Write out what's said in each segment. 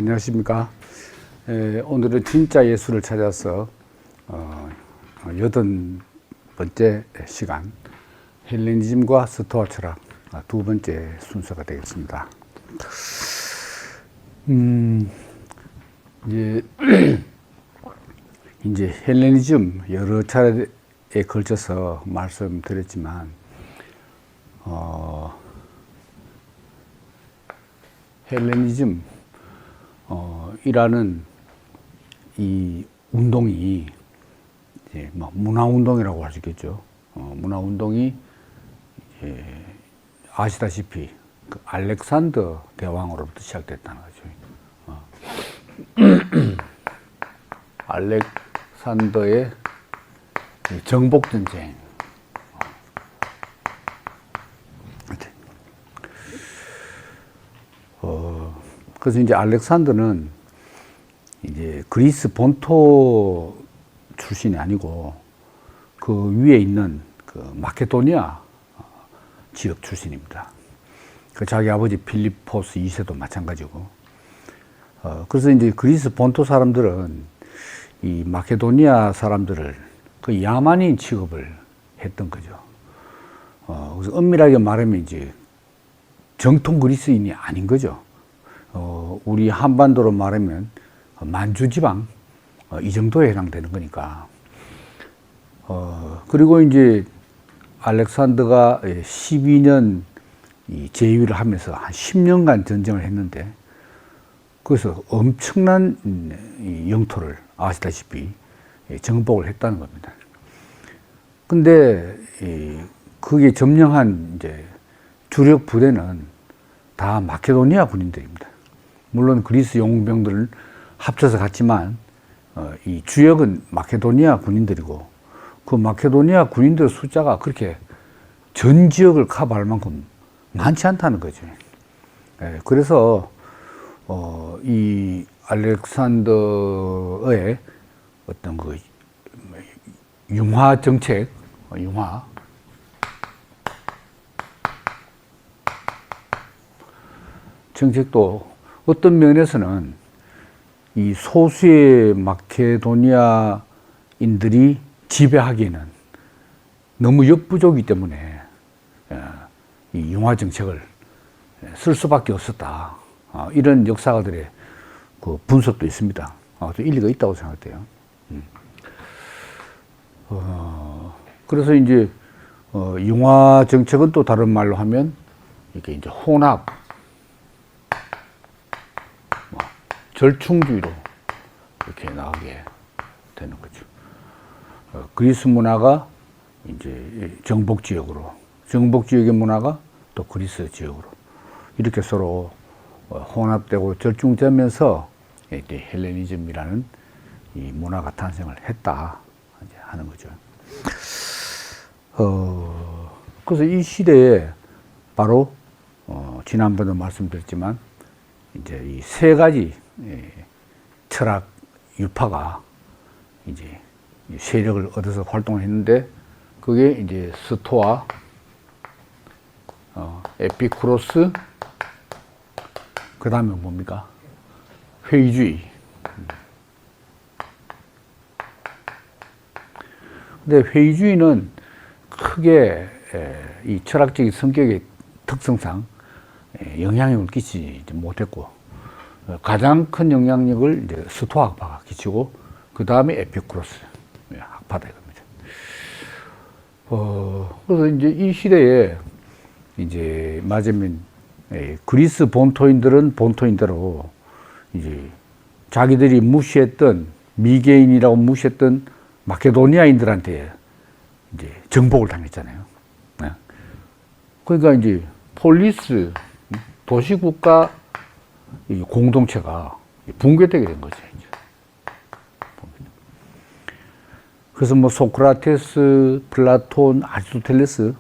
안녕하십니까. 오늘은 진짜 예술을 찾아서 80번째 시간 헬레니즘과 스토아 철학 두 번째 순서가 되겠습니다. 이제 헬레니즘 여러 차례에 걸쳐서 말씀드렸지만 헬레니즘 이라는 이 운동이 이제 뭐 문화 운동이라고 할 수 있겠죠. 문화 운동이 아시다시피 그 알렉산더 대왕으로부터 시작됐다는 거죠. 알렉산더의 정복 전쟁. 그래서 이제 알렉산더는 이제 그리스 본토 출신이 아니고 그 위에 있는 그 마케도니아 지역 출신입니다. 그 자기 아버지 필리포스 2세도 마찬가지고. 그래서 이제 그리스 본토 사람들은 이 마케도니아 사람들을 그 야만인 취급을 했던 거죠. 그래서 엄밀하게 말하면 이제 정통 그리스인이 아닌 거죠. 우리 한반도로 말하면 만주지방 이 정도에 해당되는 거니까. 그리고 이제 알렉산더가 12년 제위를 하면서 한 10년간 전쟁을 했는데 거기서 엄청난 영토를 아시다시피 정복을 했다는 겁니다. 근데 그게 점령한 이제 주력 부대는 다 마케도니아 군인들입니다. 물론 그리스 용병들을 합쳐서 갔지만 이 주역은 마케도니아 군인들이고 그 마케도니아 군인들 숫자가 그렇게 전 지역을 커버할 만큼 많지 않다는 거죠. 그래서 이 알렉산더의 어떤 그 융화 정책, 융화 정책도 어떤 면에서는 이 소수의 마케도니아인들이 지배하기에는 너무 역부족이기 때문에 이 융화 정책을 쓸 수밖에 없었다. 이런 역사가들의 그 분석도 있습니다. 또 일리가 있다고 생각돼요. 그래서 이제 융화 정책은 또 다른 말로 하면 이게 이제 혼합, 절충주의로 이렇게 나가게 되는 거죠. 그리스 문화가 이제 정복 지역으로, 정복 지역의 문화가 또 그리스 지역으로 이렇게 서로 혼합되고 절충되면서 이제 헬레니즘이라는 이 문화가 탄생을 했다 이제 하는 거죠. 그래서 이 시대에 바로 지난번에도 말씀드렸지만 이제 이 세 가지 철학 유파가 이제 세력을 얻어서 활동을 했는데 그게 이제 스토아, 에피쿠로스, 그 다음에 뭡니까? 회의주의. 근데 회의주의는 크게 이 철학적인 성격의 특성상 영향력을 끼치지 못했고 가장 큰 영향력을 이제 스토아 학파가 끼치고 그 다음에 에피쿠로스 학파다 이겁니다. 그래서 이제 이 시대에 이제 맞으면 그리스 본토인들은 본토인대로 이제 자기들이 무시했던 미개인이라고 무시했던 마케도니아인들한테 이제 정복을 당했잖아요. 그러니까 이제 폴리스 도시국가 공동체가 붕괴되게 된 거죠. 그래서 뭐 소크라테스, 플라톤, 아리스토텔레스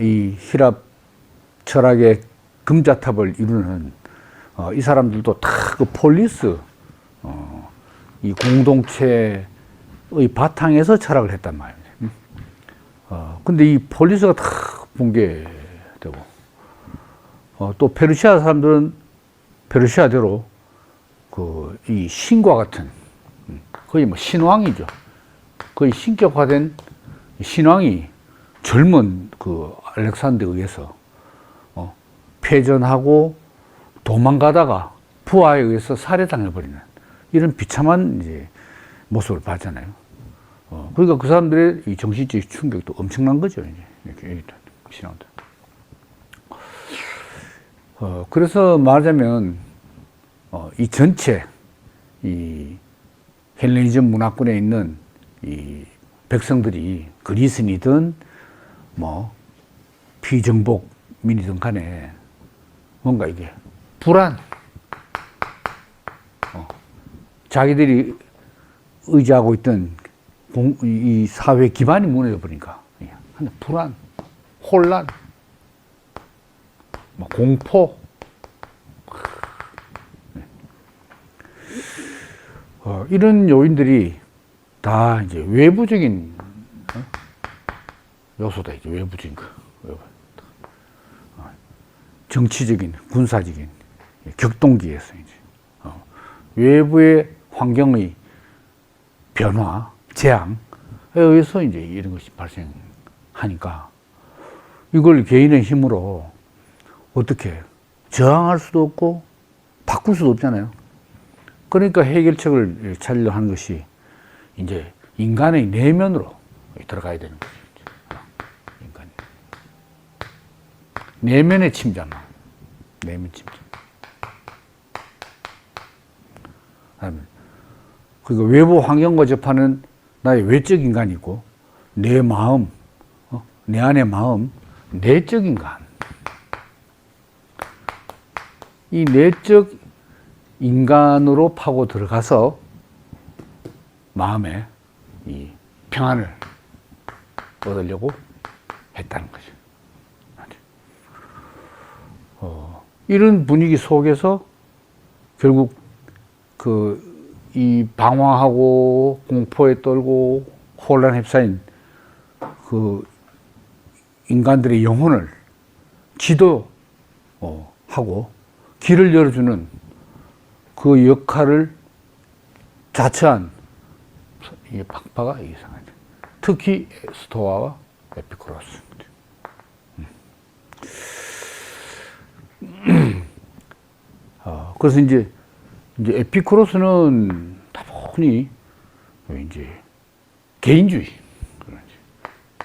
이 힐랍 철학의 금자탑을 이루는 이 사람들도 다 그 폴리스 이 공동체의 바탕에서 철학을 했단 말이에요. 근데 이 폴리스가 다 붕괴되고 또 페르시아 사람들은 페르시아대로 이 신과 같은, 거의 뭐 신왕이죠. 거의 신격화된 신왕이 젊은 알렉산더에 의해서 패전하고 도망가다가 부하에 의해서 살해당해버리는 이런 비참한 이제 모습을 봤잖아요. 그러니까 그 사람들의 이 정신적 충격도 엄청난 거죠. 이제 이렇게 신앙들. 그래서 말하자면 이 전체 이 헬레니즘 문화권에 있는 이 백성들이 그리스인이든 뭐 피정복민이든 간에 뭔가 이게 불안, 자기들이 의지하고 있던 이 사회 기반이 무너져 버리니까 불안, 혼란, 공포, 이런 요인들이 다 이제 외부적인 요소다. 이제 외부적인 거, 정치적인, 군사적인 격동기에서 이제 외부의 환경의 변화, 재앙에 의해서 이제 이런 것이 발생하니까 이걸 개인의 힘으로 어떻게 저항할 수도 없고 바꿀 수도 없잖아요. 그러니까 해결책을 찾으려 하는 것이 이제 인간의 내면으로 들어가야 되는 거죠. 인간. 내면의 침잠. 내면 침잠. 그러니까 외부 환경과 접하는 나의 외적 인간이 있고, 내 마음, 내 안의 마음, 내적 인간. 이 내적 인간으로 파고 들어가서 마음에 이 평안을 얻으려고 했다는 거죠. 이런 분위기 속에서 결국 이 방황하고 공포에 떨고 혼란에 휩싸인 인간들의 영혼을 지도하고 길을 열어주는 그 역할을 자처한 이 학파가 이상하죠. 특히 스토아와 에피쿠로스. 그래서 이제 에피쿠로스는 다분히 이제 개인주의,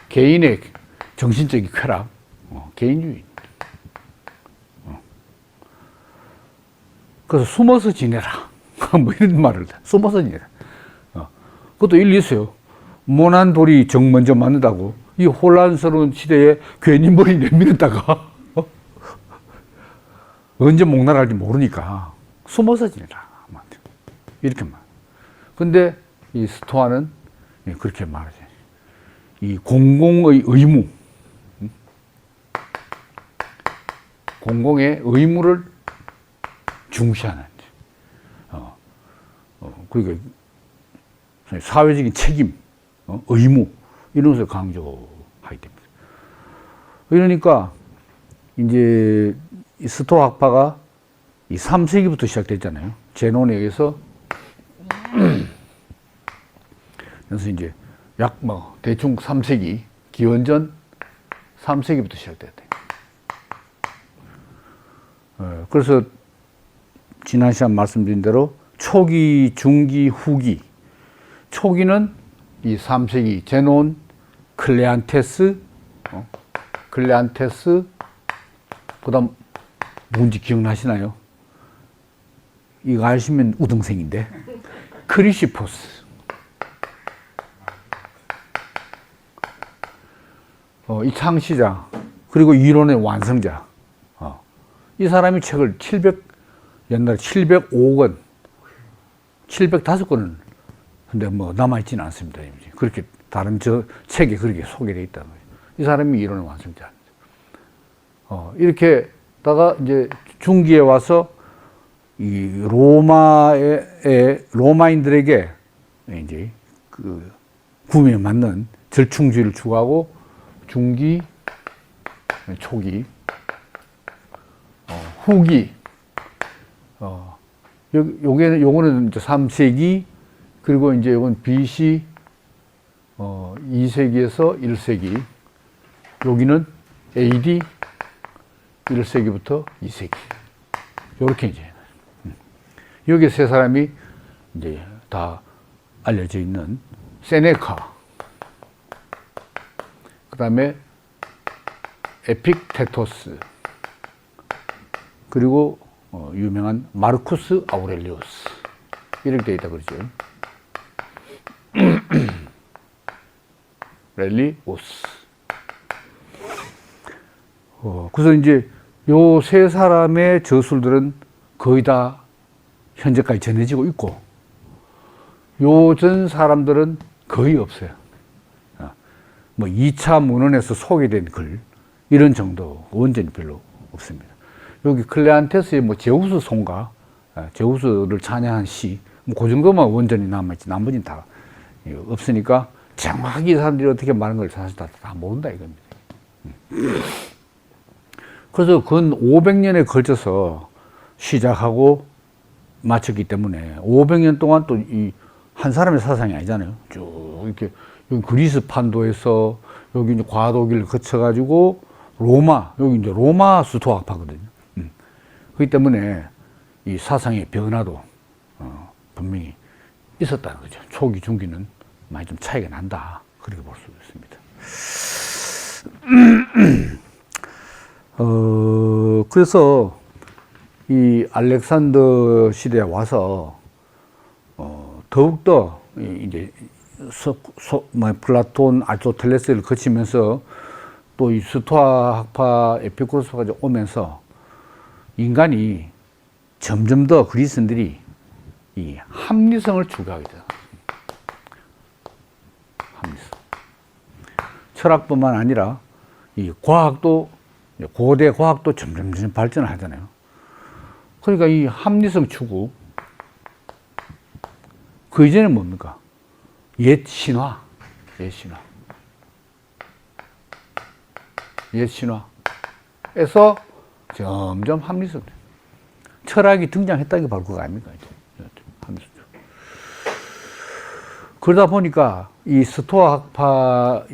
개인의 정신적인 쾌락, 개인주의. 그래서 숨어서 지내라. 뭐 이런 말을 숨어서 지내라. 그것도 일리 있어요. 모난 돌이 정 먼저 맞는다고. 이 혼란스러운 시대에 괜히 머리 내밀었다가 언제 목날아갈지 모르니까 숨어서 지내라. 이렇게 말. 근데 이 스토아는 그렇게 말하죠. 이 공공의 의무, 공공의 의무를 중시하는, 그러니까 사회적인 책임, 의무, 이런 것을 강조하게 됩니다. 그러니까 이제 이 스토아 학파가 이 3세기부터 시작됐잖아요. 제논에 의해서. 그래서 이제 약 대충 3세기, 기원전 3세기부터 시작됐대요. 그래서 지난 시간 말씀드린 대로 초기, 중기, 후기. 초기는 이 3세기 제논, 클레안테스, 그다음 뭔지 기억나시나요? 이거 아시면 우등생인데. 크리시포스. 이 창시자, 그리고 이론의 완성자. 이 사람이 책을 옛날에 705권, 705권을, 근데 남아있지는 않습니다. 그렇게 다른 책에 그렇게 소개되어 있다는 거예요. 이 사람이 이론의 완성자. 이렇게다가 이제 중기에 와서 이 로마인들에게 이제 구미에 맞는 절충주의를 추구하고 중기, 초기, 후기, 요거는 이제 3세기, 그리고 이제 요건 BC 2세기에서 1세기, 여기는 AD 1세기부터 2세기. 요렇게 이제. 여기 세 사람이 이제 다 알려져 있는 세네카, 그 다음에 에픽테토스, 그리고 유명한 마르쿠스 아우렐리우스, 이렇게 되어 있다 그러죠. 렐리우스. 그래서 이제 요 세 사람의 저술들은 거의 다 현재까지 전해지고 있고, 요 전 사람들은 거의 없어요. 뭐 2차 문헌에서 소개된 글, 이런 정도 원전이 별로 없습니다. 여기 클레안테스의 뭐 제우스 송가, 제우스를 찬양한 시, 뭐 그 정도만 원전이 남아있지, 나머지는 다 없으니까 정확히 이 사람들이 어떻게 말하는 걸 사실 다 모른다 이겁니다. 그래서 근 500년에 걸쳐서 시작하고 마쳤기 때문에 500년 동안 또 이 한 사람의 사상이 아니잖아요. 쭉 이렇게 여기 그리스 판도에서 여기 이제 과도기를 거쳐가지고 로마, 여기 이제 로마 수토학파거든요. 그렇기 때문에 이 사상의 변화도 분명히 있었다는 거죠. 초기, 중기는 많이 좀 차이가 난다. 그렇게 볼 수 있습니다. 그래서 이 알렉산더 시대에 와서 더욱더 이제 플라톤, 아리스토텔레스를 거치면서 또 이 스토아 학파 에피쿠로스까지 오면서 인간이 점점 더 그리스인들이 이 합리성을 추구하게 돼요. 합리성. 철학뿐만 아니라 이 과학도, 고대 과학도 점점 발전을 하잖아요. 그러니까 이 합리성 추구, 그 이전에는 뭡니까? 옛 신화. 옛 신화에서 점점 합리성, 철학이 등장했다는 게 바로 그거 아닙니까? 합리성. 그러다 보니까 이 스토아 학파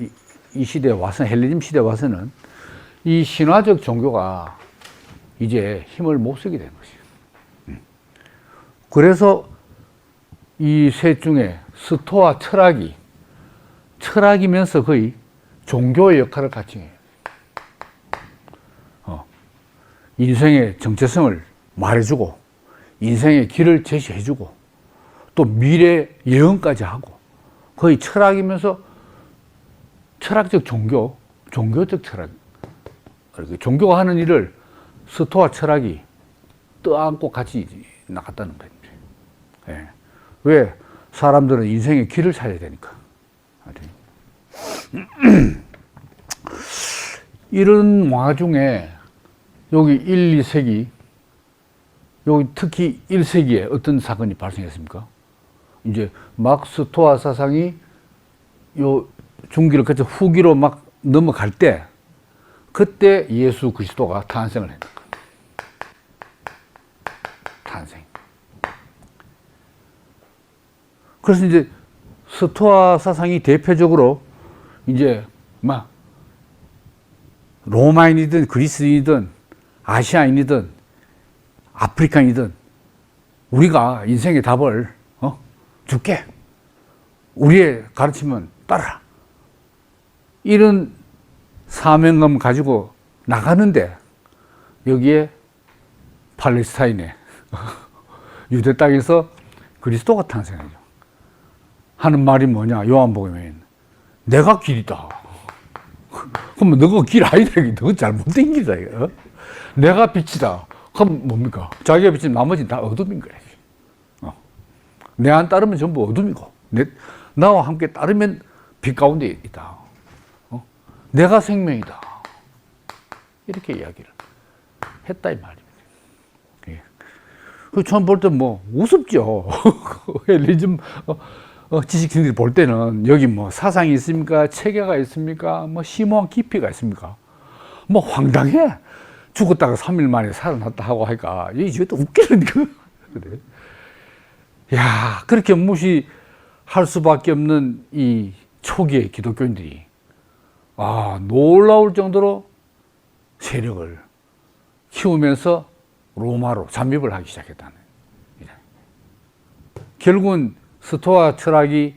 이 시대에 와서는, 헬레니즘 시대에 와서는 이 신화적 종교가 이제 힘을 못 쓰게 된 것이에요. 그래서 이 셋 중에 스토아 철학이면서 거의 종교의 역할을 같이 해요. 인생의 정체성을 말해주고, 인생의 길을 제시해주고, 또 미래 예언까지 하고, 거의 철학이면서 철학적 종교적 철학. 종교가 하는 일을 스토아 철학이 떠안고 같이 나갔다는 거예요. 예. 왜? 사람들은 인생의 길을 찾아야 되니까. 이런 와중에 여기 1, 2세기, 여기 특히 1세기에 어떤 사건이 발생했습니까? 이제 막 스토아 사상이 요 중기를 거쳐 후기로 막 넘어갈 때, 그때 예수 그리스도가 탄생을 했다. 탄생. 그래서 이제 스토아 사상이 대표적으로 이제 막 로마인이든 그리스인이든 아시아인이든 아프리카인이든 우리가 인생의 답을 줄게. 우리의 가르침은 따라. 이런 사명감 가지고 나가는데 여기에 팔레스타인에 유대 땅에서 그리스도가 탄생하죠. 하는 말이 뭐냐? 요한복음에 내가 길이다. 그러면 너가 길 아니다. 너 잘못된 길이다. 이거. 내가 빛이다. 그럼 뭡니까? 자기가 빛이면 나머지는 다 어둠인 거야. 내 안 따르면 전부 어둠이고, 나와 함께 따르면 빛 가운데 있다. 내가 생명이다. 이렇게 이야기를 했다, 이 말입니다. 예. 그 처음 볼 때 뭐 우습죠. 헬리즘 지식인들이 볼 때는 여기 뭐 사상이 있습니까? 체계가 있습니까? 뭐 심오한 깊이가 있습니까? 뭐 황당해. 죽었다가 3일 만에 살아났다 하고 하니까 이게 또 웃기는 거. 그래. 야, 그렇게 무시할 수밖에 없는 이 초기의 기독교인들이 놀라울 정도로 세력을 키우면서 로마로 잠입을 하기 시작했다는. 결국은 스토아 철학이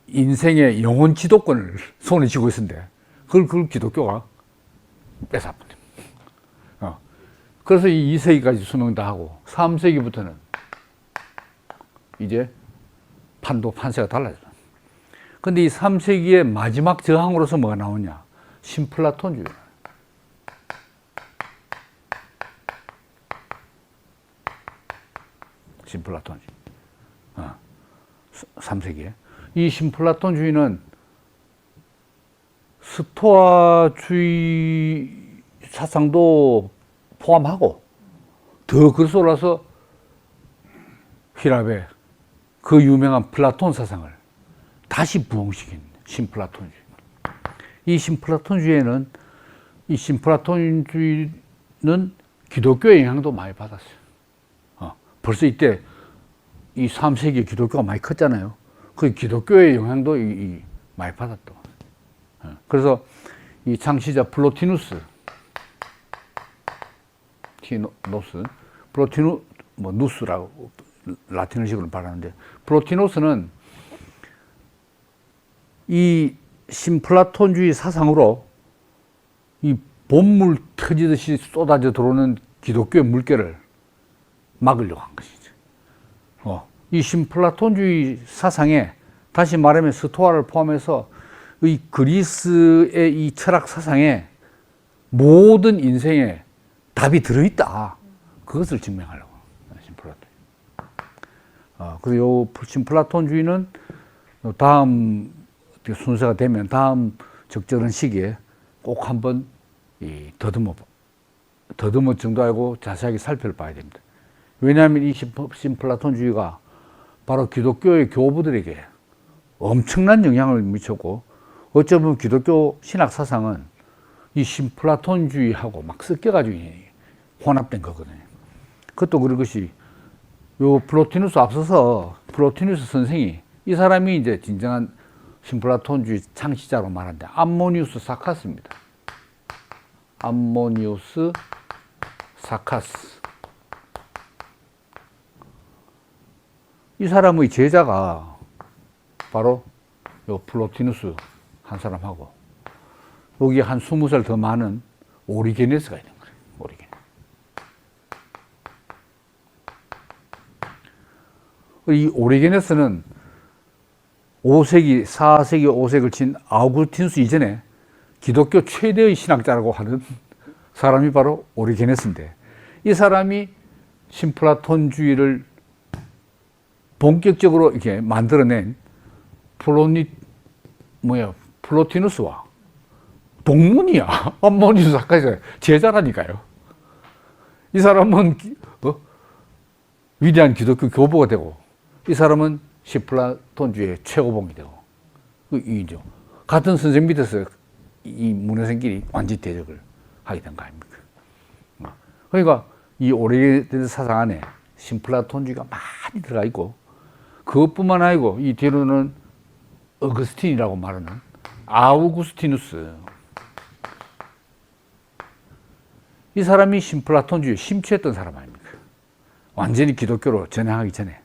인생의 영혼 지도권을 손에 쥐고 있었는데 그걸 기독교가 뺏어버립니다. 그래서 이 2세기까지 수명 다 하고 3세기부터는 이제 판세가 달라져요. 근데 이 3세기의 마지막 저항으로서 뭐가 나오냐? 신플라톤주의. 신플라톤주의. 3세기에. 이 신플라톤주의는 스토아주의 사상도 포함하고 더 글쏠라서 휘랍의 그 유명한 플라톤 사상을 다시 부흥시킨 신플라톤주의. 이 신플라톤주의는 기독교의 영향도 많이 받았어요. 벌써 이때 이 3세기에 기독교가 많이 컸잖아요. 그 기독교의 영향도 많이 받았다. 그래서 이 창시자 누스라고 라틴어식으로 말하는데, 플로티누스는 이 신플라톤주의 사상으로 이 봇물 터지듯이 쏟아져 들어오는 기독교의 물결을 막으려고 한 것이죠. 이 신플라톤주의 사상에, 다시 말하면 스토아를 포함해서 이 그리스의 이 철학 사상에 모든 인생에 답이 들어있다. 그것을 증명하려고. 신플라톤. 그리고 신플라톤주의는 다음 순서가 되면 다음 적절한 시기에 꼭 한번 더듬어 정도 알고 자세하게 살펴봐야 됩니다. 왜냐하면 이 신플라톤주의가 바로 기독교의 교부들에게 엄청난 영향을 미쳤고, 어쩌면 기독교 신학 사상은 이 신플라톤주의하고 막 섞여가지고 혼합된 거거든요. 그것도 그런 것이 요 플로티누스 앞서서 플로티누스 선생이, 이 사람이 이제 진정한 신플라톤주의 창시자로 말하는데 암모니우스 사카스입니다. 암모니우스 사카스. 이 사람의 제자가 바로 요 플로티누스 한 사람하고 여기 한 20살 더 많은 오리게네스가 있는 거예요. 이 오리게네스는 4세기, 5세기를 친 아우구스티누스 이전에 기독교 최대의 신학자라고 하는 사람이 바로 오리게네스인데, 이 사람이 신플라톤주의를 본격적으로 이렇게 만들어낸 플로티누스와 동문이야. 암모니우스 사카스가 제자라니까요. 이 사람은 위대한 기독교 교보가 되고, 이 사람은 신플라톤주의의 최고봉이 되고, 이죠. 같은 선생 밑에서 이 문화생끼리 완전 대적을 하게 된 거 아닙니까? 그러니까 이 오리게네스 사상 안에 신플라톤주의가 많이 들어가 있고, 그것뿐만 아니고 이 뒤로는 어거스틴이라고 말하는 아우구스티누스, 이 사람이 신플라톤주의에 심취했던 사람 아닙니까? 완전히 기독교로 전향하기 전에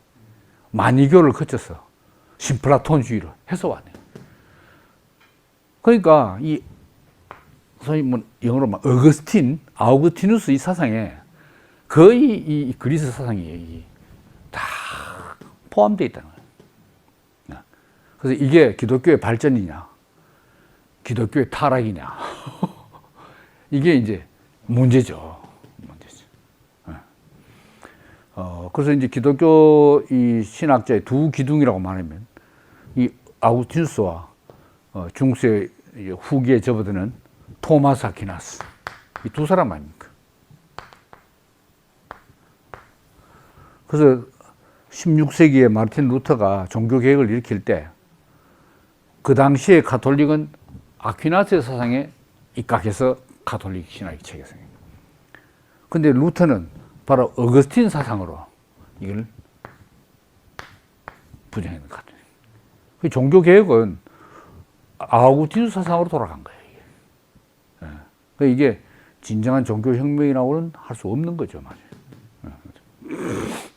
만이교를 거쳐서 신플라톤주의로 해서 왔네요. 그러니까 이 소위 영어로 아우구스티누스 이 사상에 거의 이 그리스 사상이 다 포함되어 있다는 거예요. 그래서 이게 기독교의 발전이냐, 기독교의 타락이냐, 이게 이제 문제죠. 그래서 이제 기독교 이 신학자의 두 기둥이라고 말하면 이 아우구스티누스와 중세 후기에 접어드는 토마스 아퀴나스, 이 두 사람 아닙니까? 그래서 16세기에 마르틴 루터가 종교개혁을 일으킬 때 그 당시에 가톨릭은 아퀴나스의 사상에 입각해서 가톨릭 신학이 체계성입니다. 근데 루터는 바로 어거스틴 사상으로 이걸 부정했는 것 같아요. 그 종교 개혁은 아우구스티누스 사상으로 돌아간 거예요. 이게. 그러니까 이게 진정한 종교 혁명이라고는 할 수 없는 거죠, 맞아요.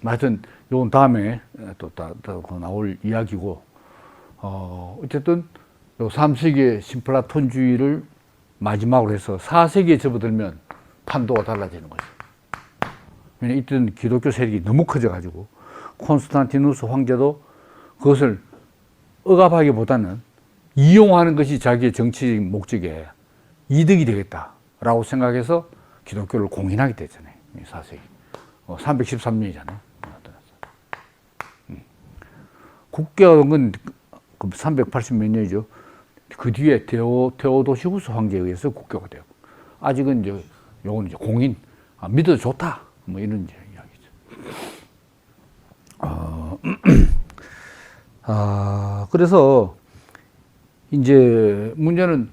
하여튼 이건 다음에 또 나올 이야기고, 어쨌든 요 3세기의 신플라톤주의를 마지막으로 해서 4세기에 접어들면 판도가 달라지는 거죠. 왜냐면 이때는 기독교 세력이 너무 커져가지고 콘스탄티누스 황제도 그것을 억압하기보다는 이용하는 것이 자기의 정치적인 목적에 이득이 되겠다라고 생각해서 기독교를 공인하게 됐잖아요. 4세기. 313년이잖아요. 국격은 380몇 년이죠. 그 뒤에 테오도시우스 황제에 의해서 국교가 되고, 아직은 이제 요건 이제 공인, 믿어도 좋다, 뭐 이런 이제 이야기죠. 그래서 이제 문제는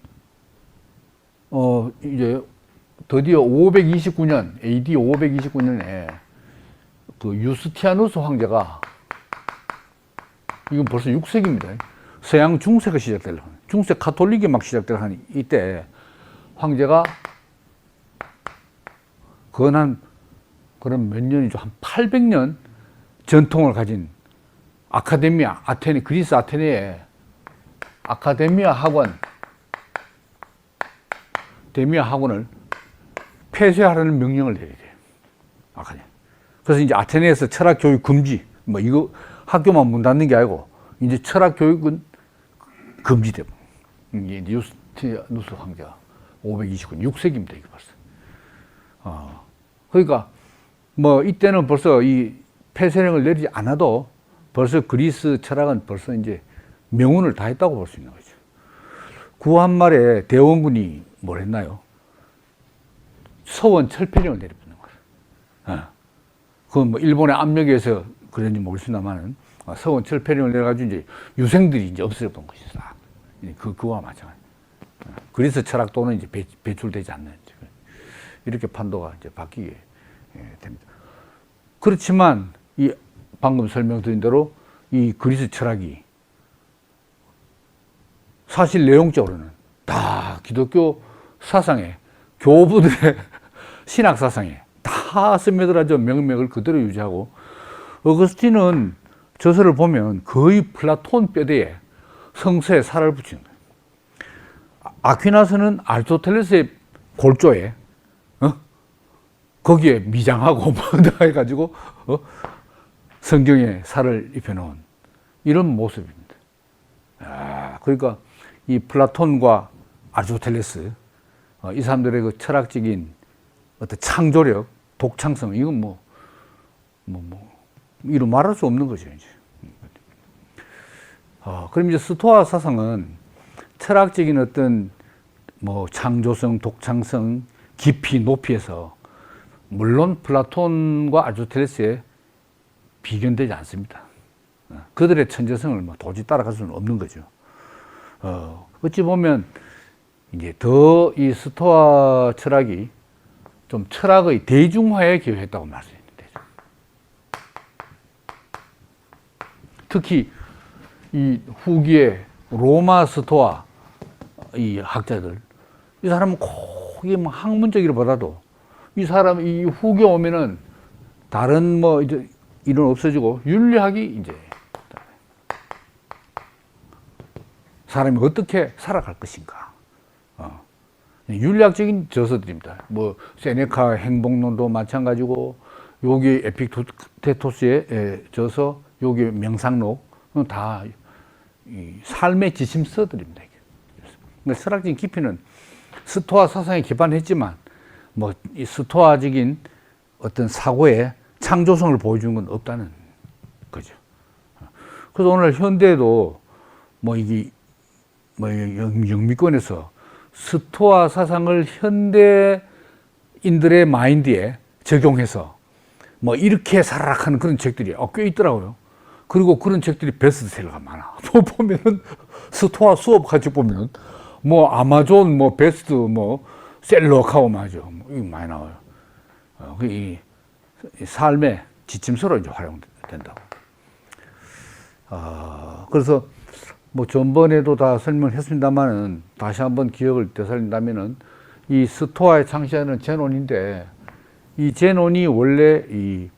이제 드디어 529년 AD 529년에 그 유스티아누스 황제가, 이건 벌써 6세기입니다. 서양 중세가 시작될, 중세 카톨릭이 막 시작될 한 이때 황제가 그건 그럼 몇 년이죠? 한 800년 전통을 가진 아카데미아, 그리스 아테네의 아카데미아 학원을 폐쇄하라는 명령을 내리게 돼요. 그래서 이제 아테네에서 철학 교육 금지, 뭐 이거 학교만 문 닫는 게 아니고 이제 철학 교육은 금지되고, 이게 유스티누스 황제가 529년 6세기입니다. 이게 벌써. 그러니까 뭐 이때는 벌써 이 폐쇄령을 내리지 않아도 벌써 그리스 철학은 벌써 이제 명운을 다 했다고 볼 수 있는 거죠. 구한말에 대원군이 뭘 했나요? 서원 철폐령을 내려붙는 거예요. 그건 뭐 일본의 압력에서 그런지 모르겠습니다만은 서원 철폐령을 내려가지고 이제 유생들이 이제 없어졌던 것이죠. 그와 마찬가지. 그리스 철학도는 이제 배출되지 않는, 이렇게 판도가 이제 바뀌게 됩니다. 그렇지만 이 방금 설명드린 대로 이 그리스 철학이 사실 내용적으로는 다 기독교 사상에, 교부들의 신학 사상에 다 스며들어져 명맥을 그대로 유지하고, 어거스틴은 저서를 보면 거의 플라톤 뼈대에 성서에 살을 붙이는 거예요. 아퀴나스는 아리스토텔레스의 골조에 거기에 미장하고 뭐 해가지고 성경에 살을 입혀놓은 이런 모습입니다. 그러니까 이 플라톤과 아리스토텔레스, 이 사람들의 그 철학적인 어떤 창조력, 독창성, 이건 이루 말할 수 없는 거죠, 이제. 그럼 이제 스토아 사상은 철학적인 어떤 뭐 창조성, 독창성, 깊이, 높이에서 물론 플라톤과 아리스토텔레스에 비견되지 않습니다. 그들의 천재성을 뭐 도저히 따라갈 수는 없는 거죠. 어찌 보면 이제 더 이 스토아 철학이 좀 철학의 대중화에 기여했다고 말씀드립니다. 특히 이 후기의 로마 스토아 이 학자들, 이 사람은 거의 뭐 학문적이라보다도 이 사람 이 후기 오면은 다른 뭐 이제 이론 없어지고 윤리학이 이제 사람이 어떻게 살아갈 것인가. 윤리학적인 저서들입니다. 뭐 세네카 행복론도 마찬가지고, 여기 에픽테토스의 저서, 여기 명상록은 다 이 삶의 지침서들입니다. 철학적인 깊이는 스토아 사상에 기반했지만 뭐 이 스토아적인 어떤 사고의 창조성을 보여주는 건 없다는 거죠. 그래서 오늘 현대에도 뭐 이게 뭐 영미권에서 스토아 사상을 현대인들의 마인드에 적용해서 뭐 이렇게 살아라 하는 그런 책들이 꽤 있더라고요. 그리고 그런 책들이 베스트셀러가 많아. 보면은 스토아 수업 같이 보면 뭐 아마존 뭐 베스트 뭐 셀러하고 말이죠. 이거 많이 나와요. 이 삶의 지침서로 이제 활용된다고. 그래서 뭐 전번에도 다 설명했습니다만은 다시 한번 기억을 되살린다면은 이 스토아의 창시자는 제논인데 이 제논이 원래 이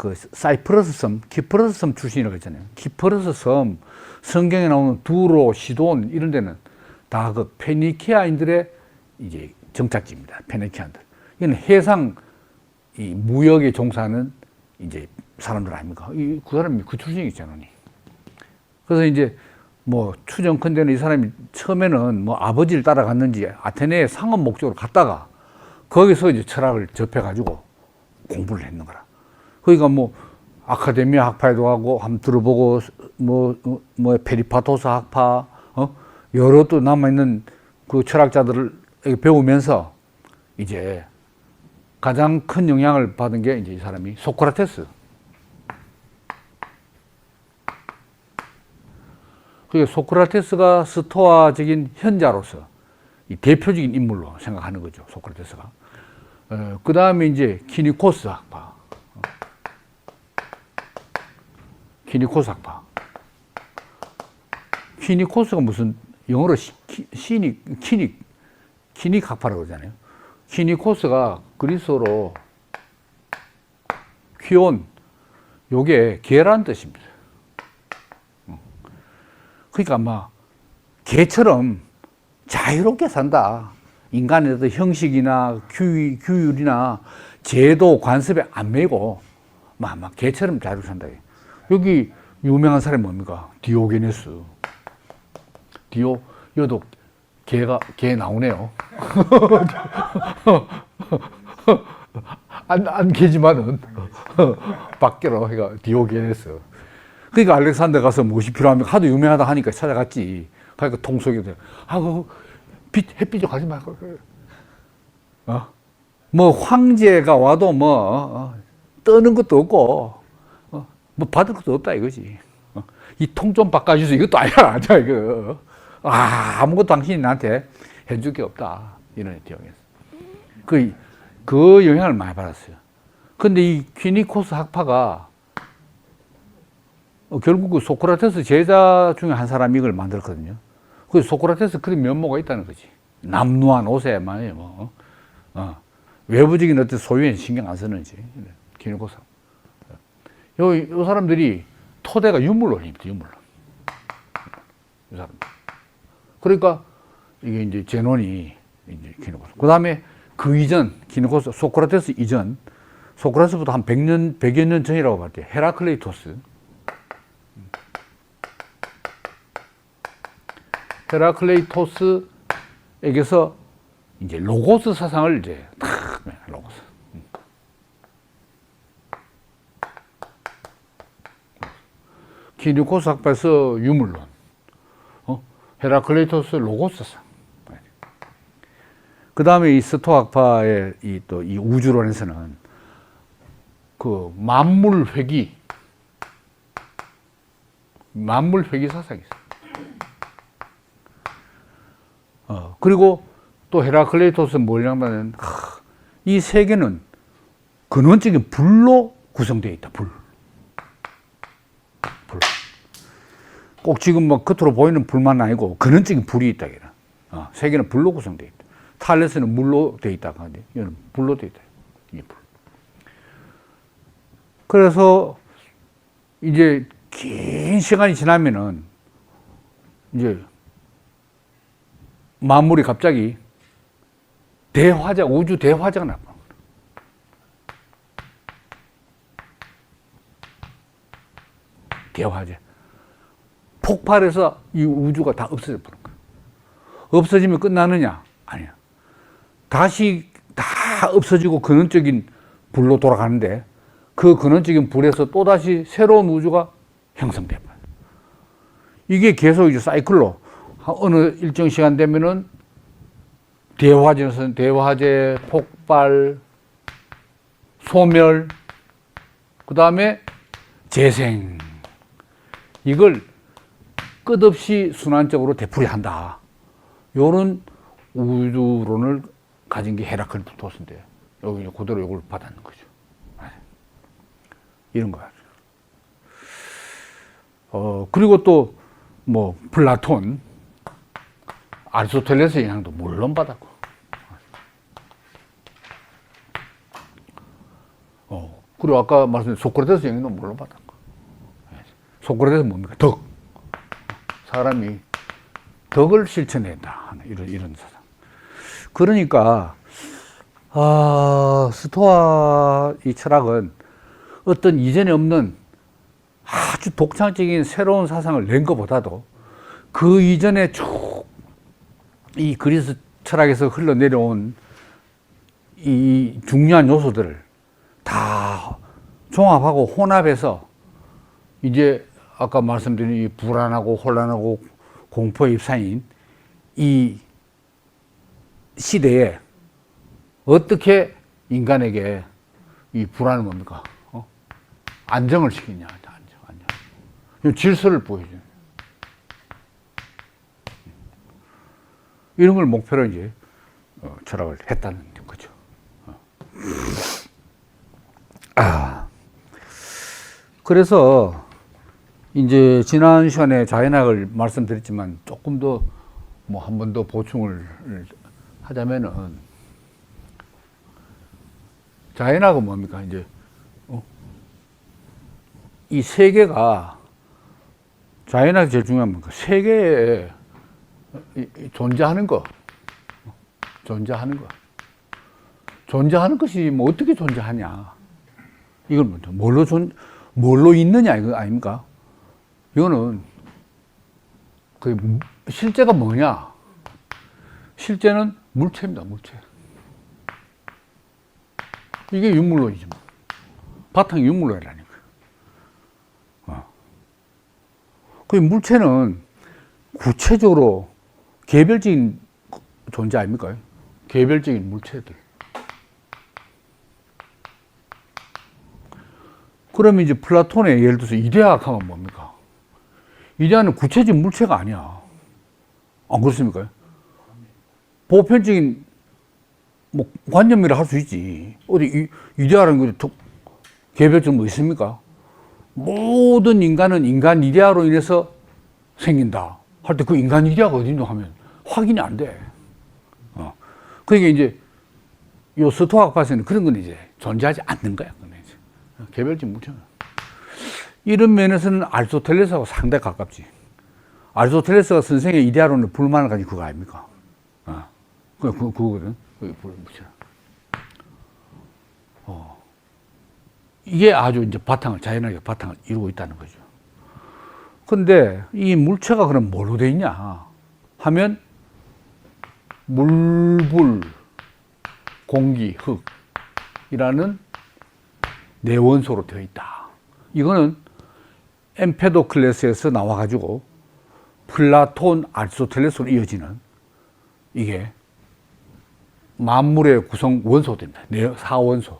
그 사이프러스 섬, 키프러스 섬 출신이라고 했잖아요. 키프러스 섬, 성경에 나오는 두로, 시돈 이런 데는 다 그 페니키아인들의 이제 정착지입니다. 페니키아인들. 이건 해상 이 무역에 종사하는 이제 사람들 아닙니까? 그 사람이 그 출신이잖아요. 그래서 이제 뭐 추정컨대는 이 사람이 처음에는 뭐 아버지를 따라갔는지 아테네에 상업 목적으로 갔다가 거기서 이제 철학을 접해가지고 공부를 했는 거라. 그러니까 뭐 아카데미아 학파에도 가고 한번 들어보고 뭐 페리파토스 학파 여러 또 남아있는 그 철학자들을 배우면서 이제 가장 큰 영향을 받은 게 이제 이 사람이 소크라테스. 그 소크라테스가 스토아적인 현자로서 이 대표적인 인물로 생각하는 거죠. 소크라테스가. 그 다음에 이제 키니코스 학파. 키니코스가 무슨 영어로 키닉 학파라고 그러잖아요. 키니코스가 그리스어로 퀴온, 요게 개란 뜻입니다. 그러니까 아마 개처럼 자유롭게 산다. 인간의 어떤 형식이나 규율이나 제도, 관습에 안 매고 아마 개처럼 자유롭게 산다. 여기 유명한 사람이 뭡니까? 디오게네스. 여도 개 나오네요. 안 개지만은 밖으로 해가 디오게네스. 그러니까 알렉산더 가서 무엇이 필요하면 하도 유명하다 하니까 찾아갔지. 그러니까 통속이 돼. 햇빛 좀 가지 말고. 뭐 황제가 와도 떠는 것도 없고 뭐 받을 것도 없다 이거지. 이 통 좀 바꿔주세요. 이것도 아니야. 이거. 아무것도 당신이 나한테 해줄 게 없다. 이런 대응에서. 그 영향을 많이 받았어요. 근데 이 퀴니코스 학파가 결국 그 소크라테스 제자 중에 한 사람이 이걸 만들었거든요. 그래서 소크라테스 그런 면모가 있다는 거지. 남루한 옷에 말이에요. 외부적인 어떤 소유에 신경 안 쓰는지. 퀴니코스. 요 사람들이 토대가 유물론입니다. 유물론. 이 사람. 그러니까 이게 이제 제논이 이제 퀴니코스. 그 다음에 그 이전, 퀴니코스, 소크라테스 이전, 소크라테스부터 한 100여 년 전이라고 볼게요. 헤라클레이토스. 헤라클레이토스에게서 이제 로고스 사상을 이제 로고스. 퀴니코스 학파에서 유물론, 헤라클레이토스 로고스 사상. 그 다음에 이 스토아 학파의 이 우주론에서는 그 만물 회귀 사상이 있어요. 그리고 또 헤라클레이토스는 뭐냐면 이 세계는 근원적인 불로 구성되어 있다. 불. 꼭 지금 뭐 겉으로 보이는 불만 아니고 근원적인 불이 있다. 세계는 불로 구성되어 있다. 탈레스는 물로 되어 있다. 이거는 불로 되어 있다. 이게 불. 그래서 이제 긴 시간이 지나면은 이제 만물이 갑자기 우주 대화재가 나와. 대화재. 폭발해서 이 우주가 다 없어져 버린 거야. 없어지면 끝나느냐? 아니야. 다시 다 없어지고 근원적인 불로 돌아가는데 그 근원적인 불에서 또다시 새로운 우주가 형성돼 버려. 이게 계속 이제 사이클로 어느 일정 시간 되면은 대화재, 폭발, 소멸, 그 다음에 재생. 이걸 끝없이 순환적으로 되풀이한다. 요런 우주론을 가진 게 헤라클레이토스인데 여기 그대로 이걸 받았는 거죠. 이런 거야. 그리고 또 뭐 플라톤, 아리스토텔레스의 영향도 물론 받았고, 그리고 아까 말씀드린 소크라테스 영향도 물론 받았고. 소크라테스는 뭡니까? 덕. 사람이 덕을 실천해야 하는 이런 사상. 그러니까 스토아 이 철학은 어떤 이전에 없는 아주 독창적인 새로운 사상을 낸 것보다도 그 이전에 쭉 이 그리스 철학에서 흘러내려온 이 중요한 요소들을 다 종합하고 혼합해서 이제 아까 말씀드린 이 불안하고 혼란하고 공포의 입사인 이 시대에 어떻게 인간에게 이 불안을 뭡니까? 안정을 시키냐. 안정. 질서를 보여줘요. 이런 걸 목표로 이제 철학을 했다는 거죠. 그래서 이제 지난 시간에 자연학을 말씀드렸지만 조금 더 뭐 한 번 더 보충을 하자면은 자연학은 뭡니까? 이제 이 세계가 자연학이 제일 중요한 건 세계에 존재하는 거, 존재하는 것이 뭐 어떻게 존재하냐? 이걸 먼저 뭘로 있느냐 이거 아닙니까? 이거는 그 실제가 뭐냐? 실제는 물체입니다, 물체. 이게 윤물론이죠. 바탕이 윤물론이라니까. 그 물체는 구체적으로 개별적인 존재 아닙니까? 개별적인 물체들. 그러면 이제 플라톤의 예를 들어서 이데아학 하면 뭡니까? 이데아는 구체적인 물체가 아니야. 안 그렇습니까? 보편적인 뭐 관념이라 할 수 있지. 어디 이데아라는 게 개별적 뭐 있습니까? 모든 인간은 인간 이데아로 인해서 생긴다. 할 때 그 인간 이데아가 어딘가 하면 확인이 안 돼. 그러니까 이제 요 스토아학파에서는 그런 건 이제 존재하지 않는 거야. 이제. 개별적 물체. 이런 면에서는 아리스토텔레스하고 상당히 가깝지. 아리스토텔레스가 선생의 이데아론을 불만을 가진 그거 아닙니까? 그거거든. 물체. 이게 아주 이제 자연학의 바탕을 이루고 있다는 거죠. 근데 이 물체가 그럼 뭘로 되어 있냐 하면 물불, 공기, 흙이라는 네 원소로 되어 있다. 이거는 엠페도클레스에서 나와가지고 플라톤, 아리스토텔레스로 이어지는 이게 만물의 구성 원소들입니다. 네, 4원소.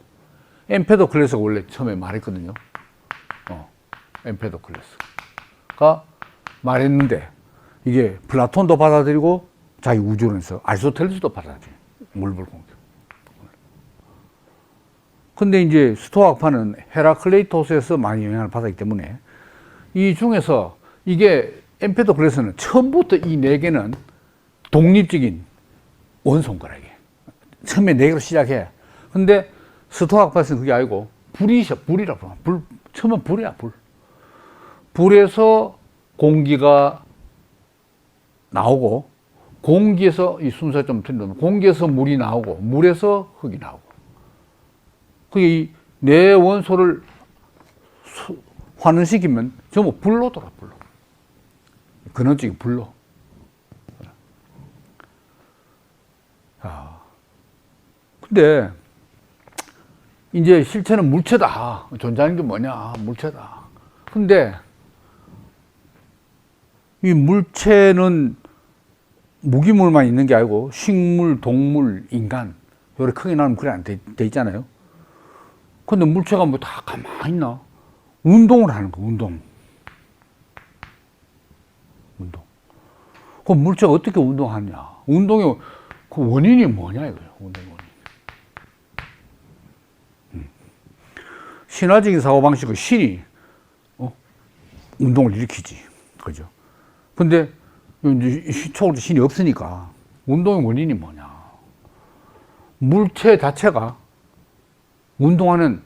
엠페도클레스가 원래 처음에 말했거든요. 엠페도클레스가 말했는데 이게 플라톤도 받아들이고 자기 우주론에서 아리스토텔레스도 받아들여요. 물불공기. 근데 이제 스토아학파는 헤라클레이토스에서 많이 영향을 받았기 때문에 이 중에서 이게 엠페도클레스는 처음부터 이 네 개는 독립적인 원소인 거라 이게. 처음에 네 개로 시작해. 근데 스토아학파에서는 그게 아니고 불이라고 불, 처음엔 불이야, 불. 불에서 공기가 나오고, 공기에서 이 순서가 좀 틀리면 공기에서 물이 나오고, 물에서 흙이 나오고. 그 네 원소를 환원시키면 전부 불로 돌아, 불로. 근원적인 불로. 근데 이제 실체는 물체다. 존재하는 게 뭐냐? 물체다. 근데 이 물체는 무기물만 있는 게 아니고 식물, 동물, 인간 요렇게 크게 나누면 그래 안 돼 있잖아요. 근데 물체가 뭐 다 가만히 있나? 운동을 하는 거, 운동. 그럼 물체가 어떻게 운동하냐? 운동의 그 원인이 뭐냐 이거예요. 운동의 원인. 신화적인 사고방식은 신이 운동을 일으키지. 그죠? 근데 초월자 신이 없으니까 운동의 원인이 뭐냐? 물체 자체가 운동하는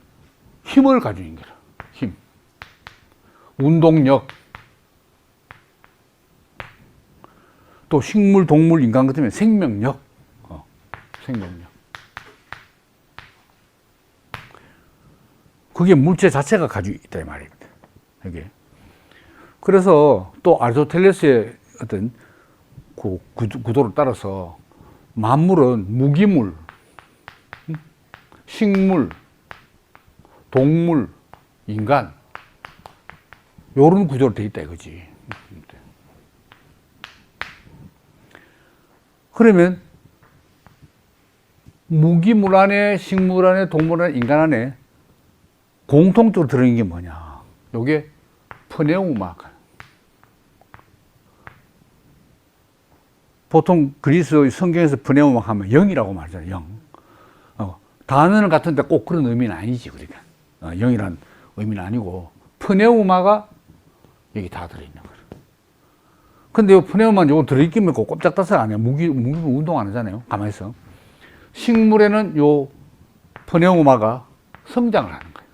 힘을 가지고 있는 거라. 힘. 운동력. 또 식물, 동물, 인간 같으면 생명력. 생명력. 그게 물체 자체가 가지고 있다 이 말입니다. 이게. 그래서 또 아리스토텔레스의 어떤 그 구도를 따라서 만물은 무기물, 식물, 동물, 인간 요런 구조로 되어 있다 이거지. 그러면 무기물 안에, 식물 안에, 동물 안에, 인간 안에 공통적으로 들어있는 게 뭐냐? 요게 프네우마. 보통 그리스 성경에서 프네우마 하면 영이라고 말하잖아요. 영. 단어는 같은데 꼭 그런 의미는 아니지, 그러니까. 영이란 의미는 아니고 프네우마가 여기 다 들어있는 거예요. 근데 요 프네우마는 요거 들어있기면 꼼짝달싹 안 해요. 무기물 운동 안 하잖아요. 가만히 있어. 식물에는 요 프네우마가 성장을 하는 거예요.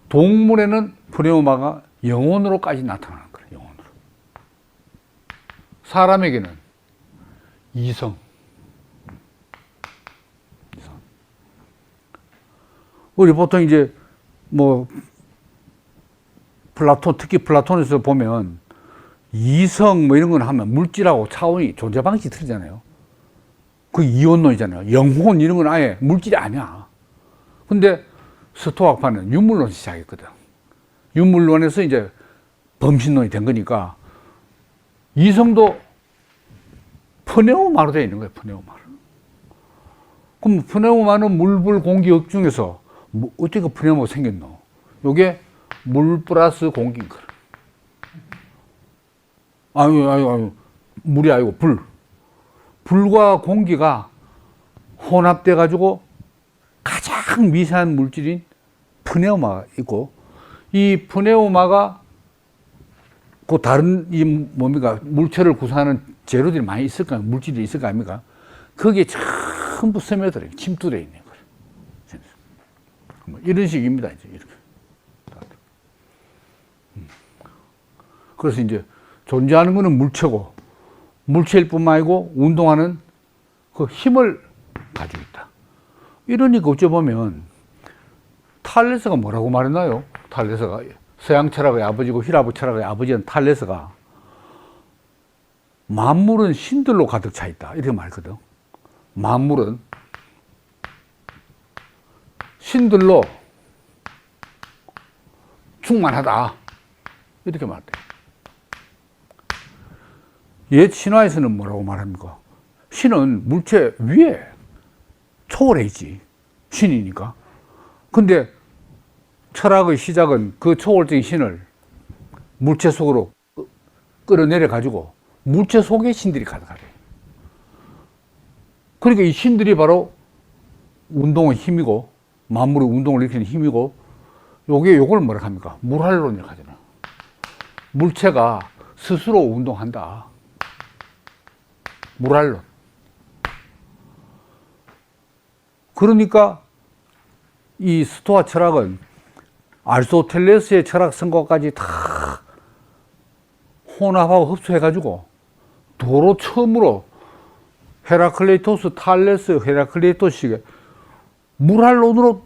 동물에는 프네우마가 영혼으로까지 나타나는 거예요. 영혼으로. 사람에게는 이성. 우리 보통 이제 뭐 특히 플라톤에서 보면 이성 뭐 이런 건 하면 물질하고 차원이 존재 방식이 틀리잖아요. 그 이원론이잖아요. 영혼 이런 건 아예 물질이 아니야. 근데 스토아파는 유물론 시작했거든. 유물론에서 이제 범신론이 된 거니까 이성도 프네우마로 되어 있는 거예요. 프네우마로. 그럼 프네우마는 물, 불, 공기, 역 중에서 어떻게 프네우마가 생겼노? 요게 물 플러스 공기인 거야. 아유, 물이 아니고 불. 불과 공기가 혼합돼 가지고 가장 미세한 물질인 프네우마가 있고, 이 프네우마가 그 다른 이 뭡니까 물체를 구성하는 재료들이 많이 있을까, 물질이 있을 거 아닙니까? 거기에 전부 스며들어요. 침투되어 있는 거예요. 뭐 이런 식입니다. 이제 이렇게. 그래서 이제 존재하는 것은 물체고, 물체일 뿐만 아니고 운동하는 그 힘을 가지고 있다. 이러니까 어찌 보면 탈레스가 뭐라고 말했나요? 탈레스가 서양 철학의 아버지고 힐라브 철학의 아버지인 탈레스가 만물은 신들로 가득 차 있다 이렇게 말했거든. 만물은 신들로 충만하다 이렇게 말했대. 옛 신화에서는 뭐라고 말합니까? 신은 물체 위에 초월해 있지. 신이니까. 근데 철학의 시작은 그 초월적인 신을 물체 속으로 끌어내려 가지고 물체 속에 신들이 가득하대. 그러니까 이 신들이 바로 운동의 힘이고, 만물의 운동을 일으키는 힘이고, 요걸 뭐라 합니까? 물활론이라고 하잖아요. 물체가 스스로 운동한다. 물활론. 그러니까 이 스토아 철학은 아리스토텔레스의 철학 성과까지 다 혼합하고 흡수해가지고 도로 처음으로 헤라클레이토스, 탈레스, 헤라클레이토스식의 물활론으로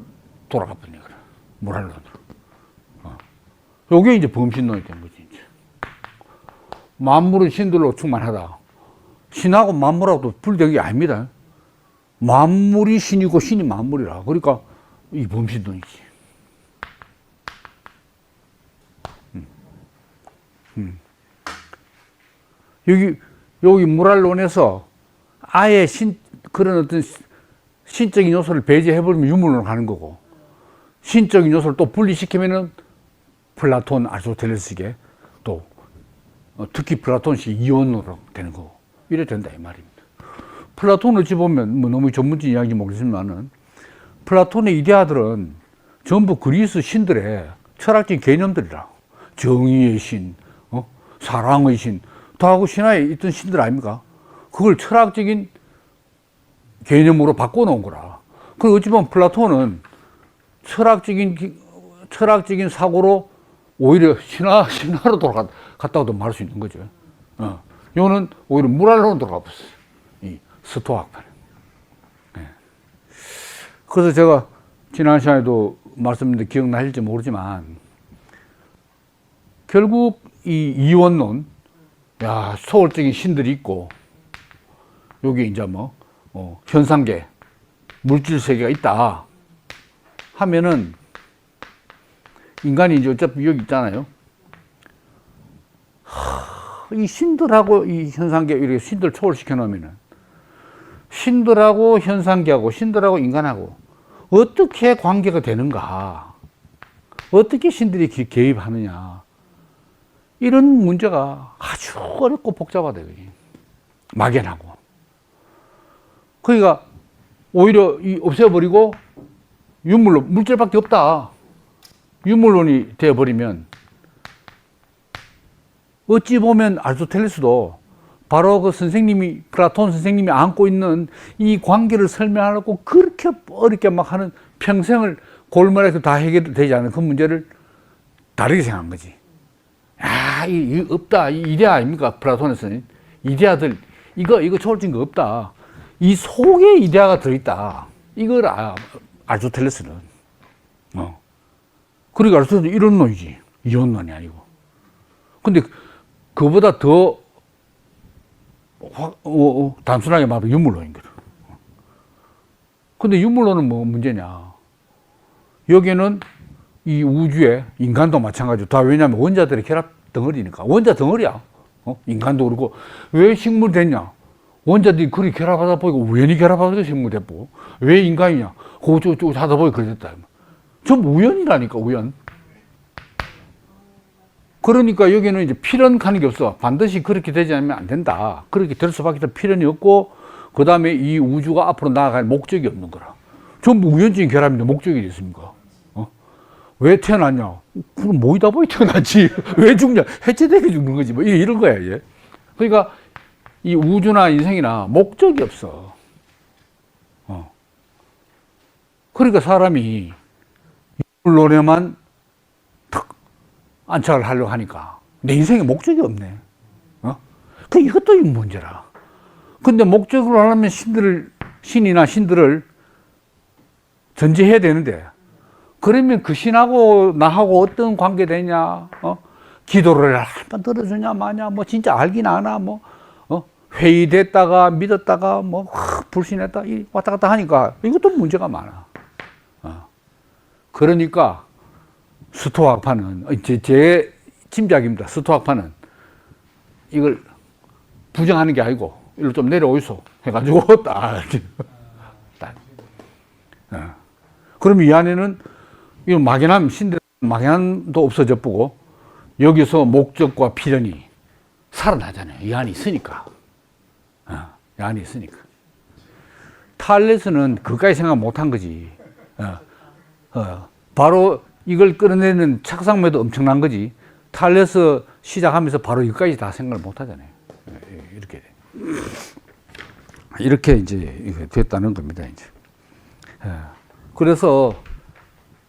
돌아가 버린 거야. 물활론으로. 요게 이제 범신론이 된 거지. 이제. 만물은 신들로 충만하다. 신하고 만물하고도 분리된 게 아닙니다. 만물이 신이고 신이 만물이라. 그러니까 이 범신론이지. 여기 물활론에서 아예 그런 어떤 신적인 요소를 배제해버리면 유물론으로 가는 거고, 신적인 요소를 또 분리시키면은 플라톤, 아리스토텔레스식의 또 특히 플라톤식 이원으로 되는 거고, 이래 된다 이 말입니다. 플라톤을 어찌 보면 뭐 너무 전문적인 이야기인지 모르겠지만은 플라톤의 이데아들은 전부 그리스 신들의 철학적인 개념들이라. 정의의 신, 사랑의 신, 다 그 신화에 있던 신들 아닙니까? 그걸 철학적인 개념으로 바꿔놓은 거라. 그리고 어찌 보면 플라톤은 철학적인 사고로 오히려 신화로 갔다고도 말할 수 있는 거죠. 요는 오히려 물알로 돌아가 버렸어요. 이 스토아학파는. 네. 그래서 제가 지난 시간에도 말씀드렸는데 기억나실지 모르지만 결국 이 이원론, 소월적인 신들이 있고 여기 이제 현상계, 물질 세계가 있다 하면은 인간이 이제 어차피 여기 있잖아요. 이 신들하고 이 현상계 이렇게 신들 초월시켜 놓으면은 신들하고 현상계하고 신들하고 인간하고 어떻게 관계가 되는가? 어떻게 신들이 개입하느냐? 이런 문제가 아주 어렵고 복잡하다. 막연하고. 그러니까 오히려 없애버리고 유물론, 물질밖에 없다. 유물론이 되어버리면 어찌 보면 아리스토텔레스도 바로 그 선생님이, 플라톤 선생님이 안고 있는 이 관계를 설명하려고 그렇게 어렵게 막 하는 평생을 골몰해서 다 해결되지 않은 그 문제를 다르게 생각한 거지. 이 없다. 이 이데아 아닙니까? 플라톤에서는. 이데아들, 이거 초월적인 거 없다. 이 속에 이데아가 들어있다. 이걸 아리스토텔레스는. 그러니까 아리스토텔레스는 이런 놈이지. 이원론이 아니고. 근데 그보다 더 단순하게 말하면 유물론인 거죠. 근데 유물론은 뭐 문제냐. 여기는 이 우주에 인간도 마찬가지로 다 왜냐하면 원자들의 결합 덩어리니까. 원자 덩어리야. 인간도 그렇고. 왜 식물 됐냐? 원자들이 그리 결합하다 보니까 우연히 결합하다 식물 됐고. 왜 인간이냐? 그거 하다 보니까 그래 됐다. 전부 우연이라니까, 우연. 그러니까 여기는 이제 필연하는 게 없어. 반드시 그렇게 되지 않으면 안 된다. 그렇게 될 수밖에 없는 필연이 없고, 그 다음에 이 우주가 앞으로 나아갈 목적이 없는 거라. 전부 우연적인 결합인데 목적이 있습니까? 왜 태어났냐? 그럼 모이다 보니 태어났지. 왜 죽냐? 해체되게 죽는 거지. 뭐 이런 거야, 이제. 그러니까 이 우주나 인생이나 목적이 없어. 그러니까 사람이 물론에만 탁 안착을 하려고 하니까 내 인생에 목적이 없네. 그 이것도 문제라. 근데 목적으로 하려면 신이나 신들을 전제해야 되는데, 그러면 그 신하고 나하고 어떤 관계 되냐? 기도를 한번 들어주냐 마냐? 뭐 진짜 알긴 아나? 회의됐다가 믿었다가 불신했다 왔다 갔다 하니까 이것도 문제가 많아. 그러니까 스토아학파는 제 짐작입니다. 스토아학파는 이걸 부정하는 게 아니고 이걸 좀 내려오이소 해가지고 딱. 그럼 이 안에는 이 막연함, 신들 막연함도 없어져 보고 여기서 목적과 필연이 살아나잖아요. 이 안이 있으니까. 이 안이 있으니까. 탈레스는 그까지 생각 못한 거지. 바로 이걸 끌어내는 착상매도 엄청난 거지. 탈레스 시작하면서 바로 여기까지 다 생각을 못 하잖아요. 이렇게 이제 됐다는 겁니다, 이제. 그래서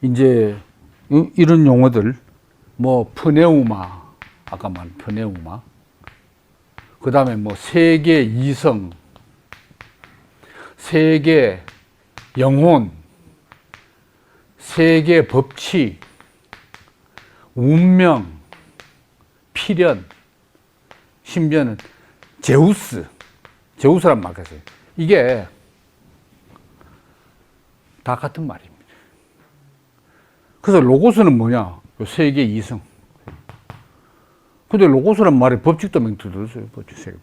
이제 이런 용어들, 프네우마, 아까 말한 프네우마, 그 다음에 세계 이성, 세계 영혼, 세계 법칙, 운명, 필연, 심지어는 제우스란 말까지. 이게 다 같은 말입니다. 그래서 로고스는 뭐냐? 세계 이성. 근데 로고스란 말에 법칙도 맹투 들었어요. 법칙 세계.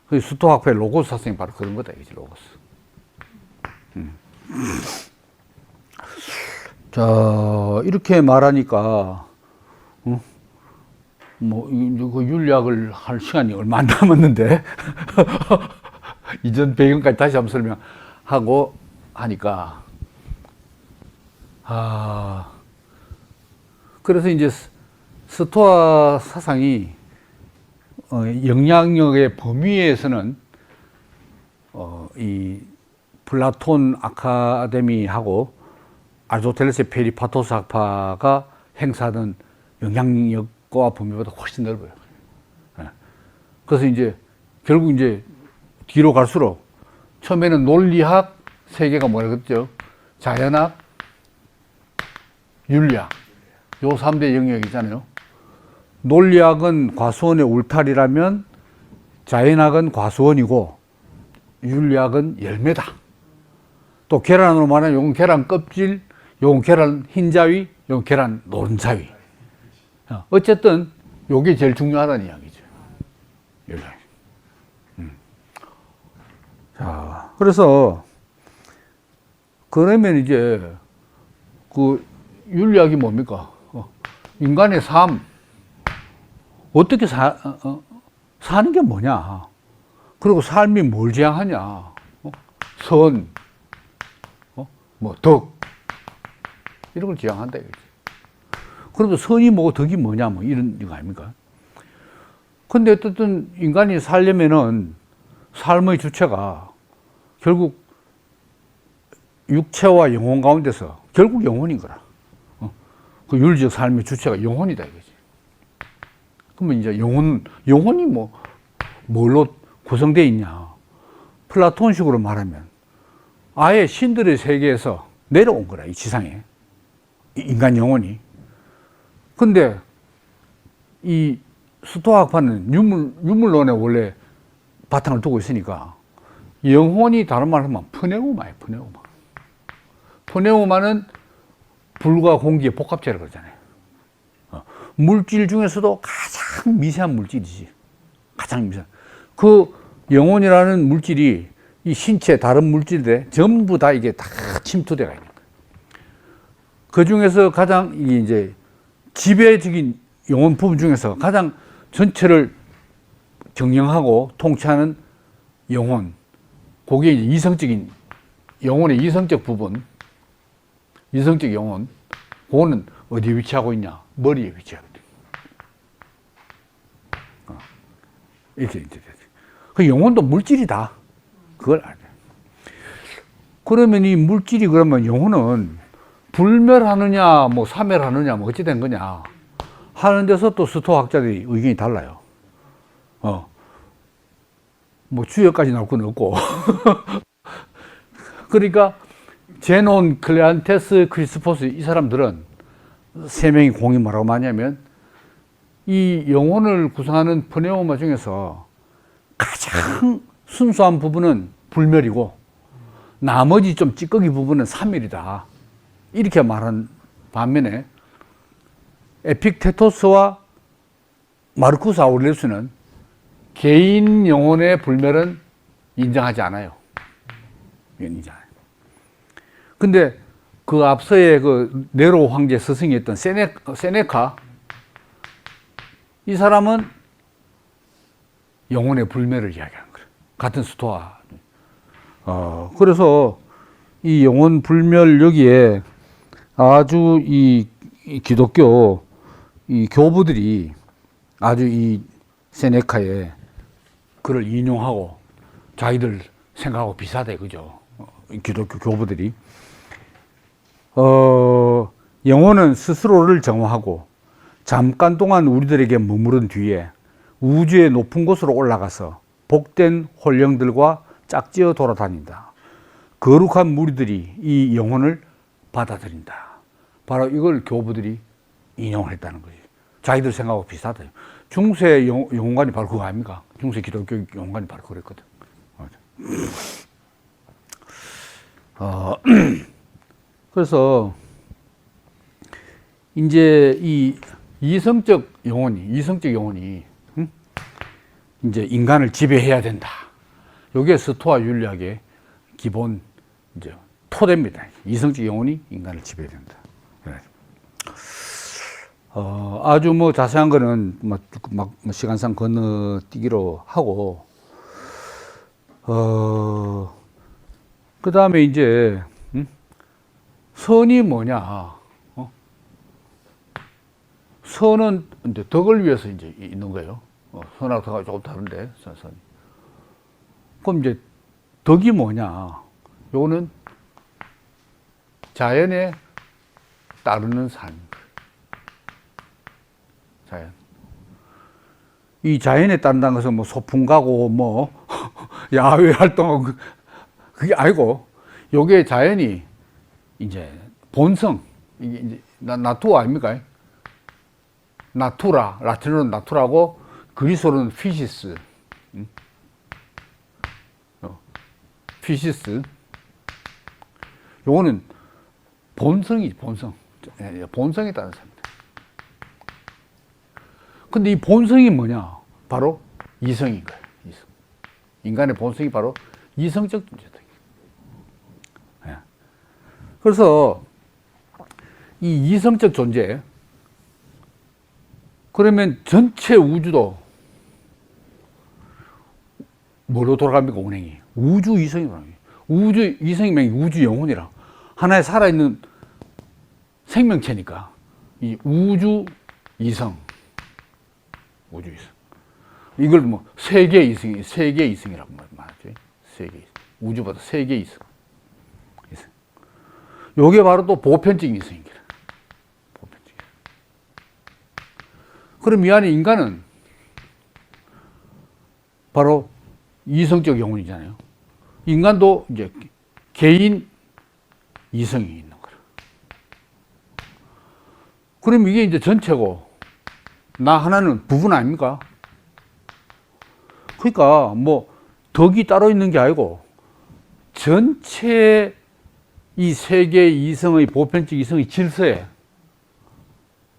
그 스토아학파의 로고스 사상이 바로 그런 거다, 이게 로고스. 자, 이렇게 말하니까, 그 윤리학을 할 시간이 얼마 안 남았는데, 이전 배경까지 다시 한번 설명하고 하니까, 그래서 이제 스토아 사상이 영향력의 범위에서는 이 플라톤 아카데미하고 아리스토텔레스의 페리파토스 학파가 행사하던 영향력과 범위보다 훨씬 넓어요. 그래서 이제 결국 이제 뒤로 갈수록 처음에는 논리학 세계가 뭐라 그랬죠? 자연학, 윤리학. 요 3대 영역이잖아요. 논리학은 과수원의 울타리라면 자연학은 과수원이고 윤리학은 열매다. 또 계란으로 말하면 요건 계란 껍질, 요건 계란 흰자위, 요건 계란 노른자위. 어쨌든 요게 제일 중요하다는 이야기죠. 윤리학. 자, 그래서 그러면 이제 그 윤리학이 뭡니까? 인간의 삶, 어떻게 사는 게 뭐냐? 그리고 삶이 뭘 지향하냐? 선, 뭐 덕, 이런 걸 지향한다 이거지. 그래도 선이 뭐고 덕이 뭐냐, 뭐 이런 거 아닙니까? 근데 어쨌든 인간이 살려면은 삶의 주체가 결국 육체와 영혼 가운데서 결국 영혼인 거라. 그 윤리적 삶의 주체가 영혼이다 이거지. 그러면 이제 영혼이 뭘로 구성되어 있냐. 플라톤식으로 말하면 아예 신들의 세계에서 내려온 거라, 이 지상에. 인간 영혼이. 근데 이 스토아학파는 유물론에 원래 바탕을 두고 있으니까 영혼이 다른 말로 하면 프네우마예요, 프네우마. 프네우마는 불과 공기의 복합체라고 그러잖아요. 물질 중에서도 가장 미세한 물질이지. 가장 미세한. 그 영혼이라는 물질이 이 신체 다른 물질들에 전부 다 이게 다 침투되어 있는 거예요. 그 중에서 가장 이제 지배적인 영혼 부분 중에서 가장 전체를 경영하고 통치하는 영혼. 그게 이제 이성적인 영혼의 이성적 부분, 이성적 영혼. 그거는 어디에 위치하고 있냐? 머리에 위치하거든. 이렇게 이제 그 영혼도 물질이다. 그걸 알아야 돼. 그러면 이 물질이 그러면 영혼은 불멸하느냐, 뭐 사멸하느냐, 뭐 어찌 된 거냐 하는 데서 또 스토아학자들이 의견이 달라요. 뭐 주역까지 나올 건 없고. 그러니까 제논, 클레안테스, 크리스포스 이 사람들은 세 명이 공이 뭐라고 말하냐면 이 영혼을 구성하는 프네우마 중에서 가장 순수한 부분은 불멸이고 나머지 좀 찌꺼기 부분은 사멸이다. 이렇게 말한 반면에 에픽테토스와 마르쿠스 아우렐리우스는 개인 영혼의 불멸은 인정하지 않아요. 이건 인정 안 해요. 근데 그 앞서의 그 네로 황제 스승이었던 세네카 이 사람은 영혼의 불멸을 이야기하는 거예요. 같은 스토아. 그래서 이 영혼 불멸 여기에 아주 이 기독교 이 교부들이 아주 이 세네카의 글을 인용하고 자기들 생각하고 비슷하대, 그죠? 기독교 교부들이. 영혼은 스스로를 정화하고 잠깐 동안 우리들에게 머무른 뒤에 우주의 높은 곳으로 올라가서 복된 혼령들과 짝지어 돌아다닌다. 거룩한 무리들이 이 영혼을 받아들인다. 바로 이걸 교부들이 인용을 했다는 거지. 자기들 생각하고 비슷하다. 중세 영혼관이 바로 그거 아닙니까? 중세 기독교 영혼관이 바로 그랬거든. 그래서 이제 이 이성적 영혼이 이제 인간을 지배해야 된다. 이게 스토아 윤리학의 기본 이제 토대입니다. 이성적 영혼이 인간을 지배해야 된다. 아주 뭐 자세한 거는 막 시간상 건너뛰기로 하고, 그 다음에 이제, 선이 뭐냐. 선은 이제 덕을 위해서 이제 있는 거예요. 선하고 덕하고 조금 다른데, 선이. 그럼 이제 덕이 뭐냐? 요거는 자연에 따르는 삶. 자연. 이 자연에 따른다는 것은 뭐 소풍 가고 뭐 야외 활동하고 그게 아니고, 요게 자연이 이제 본성, 이게 이제 나투어 아닙니까? 나투라, 라틴어로는 나투라고 그리스어로는 피시스. 피시스. 요거는 본성이지, 본성. 본성에 따른 삶입니다. 근데 이 본성이 뭐냐? 바로 이성인 거예요. 이성. 인간의 본성이 바로 이성적 존재다. 그래서 이 이성적 존재, 그러면 전체 우주도 뭐로 돌아갑니까? 운행이. 우주 이성이라는 게. 우주 이성이면 우주 영혼이라. 하나의 살아있는 생명체니까. 이 우주 이성. 우주 이성. 이걸 뭐 세계 이성이, 세계 이성이라고 말하죠. 세계 이성. 우주보다 세계 이성. 요게 바로 또 보편적인 이성입니다. 보편적인. 그럼 이 안에 인간은 바로 이성적 영혼이잖아요. 인간도 이제 개인 이성이 있는 거라. 그럼 이게 이제 전체고, 나 하나는 부분 아닙니까? 그러니까 뭐 덕이 따로 있는 게 아니고, 전체 이 세계 이성의 보편적 이성의 질서에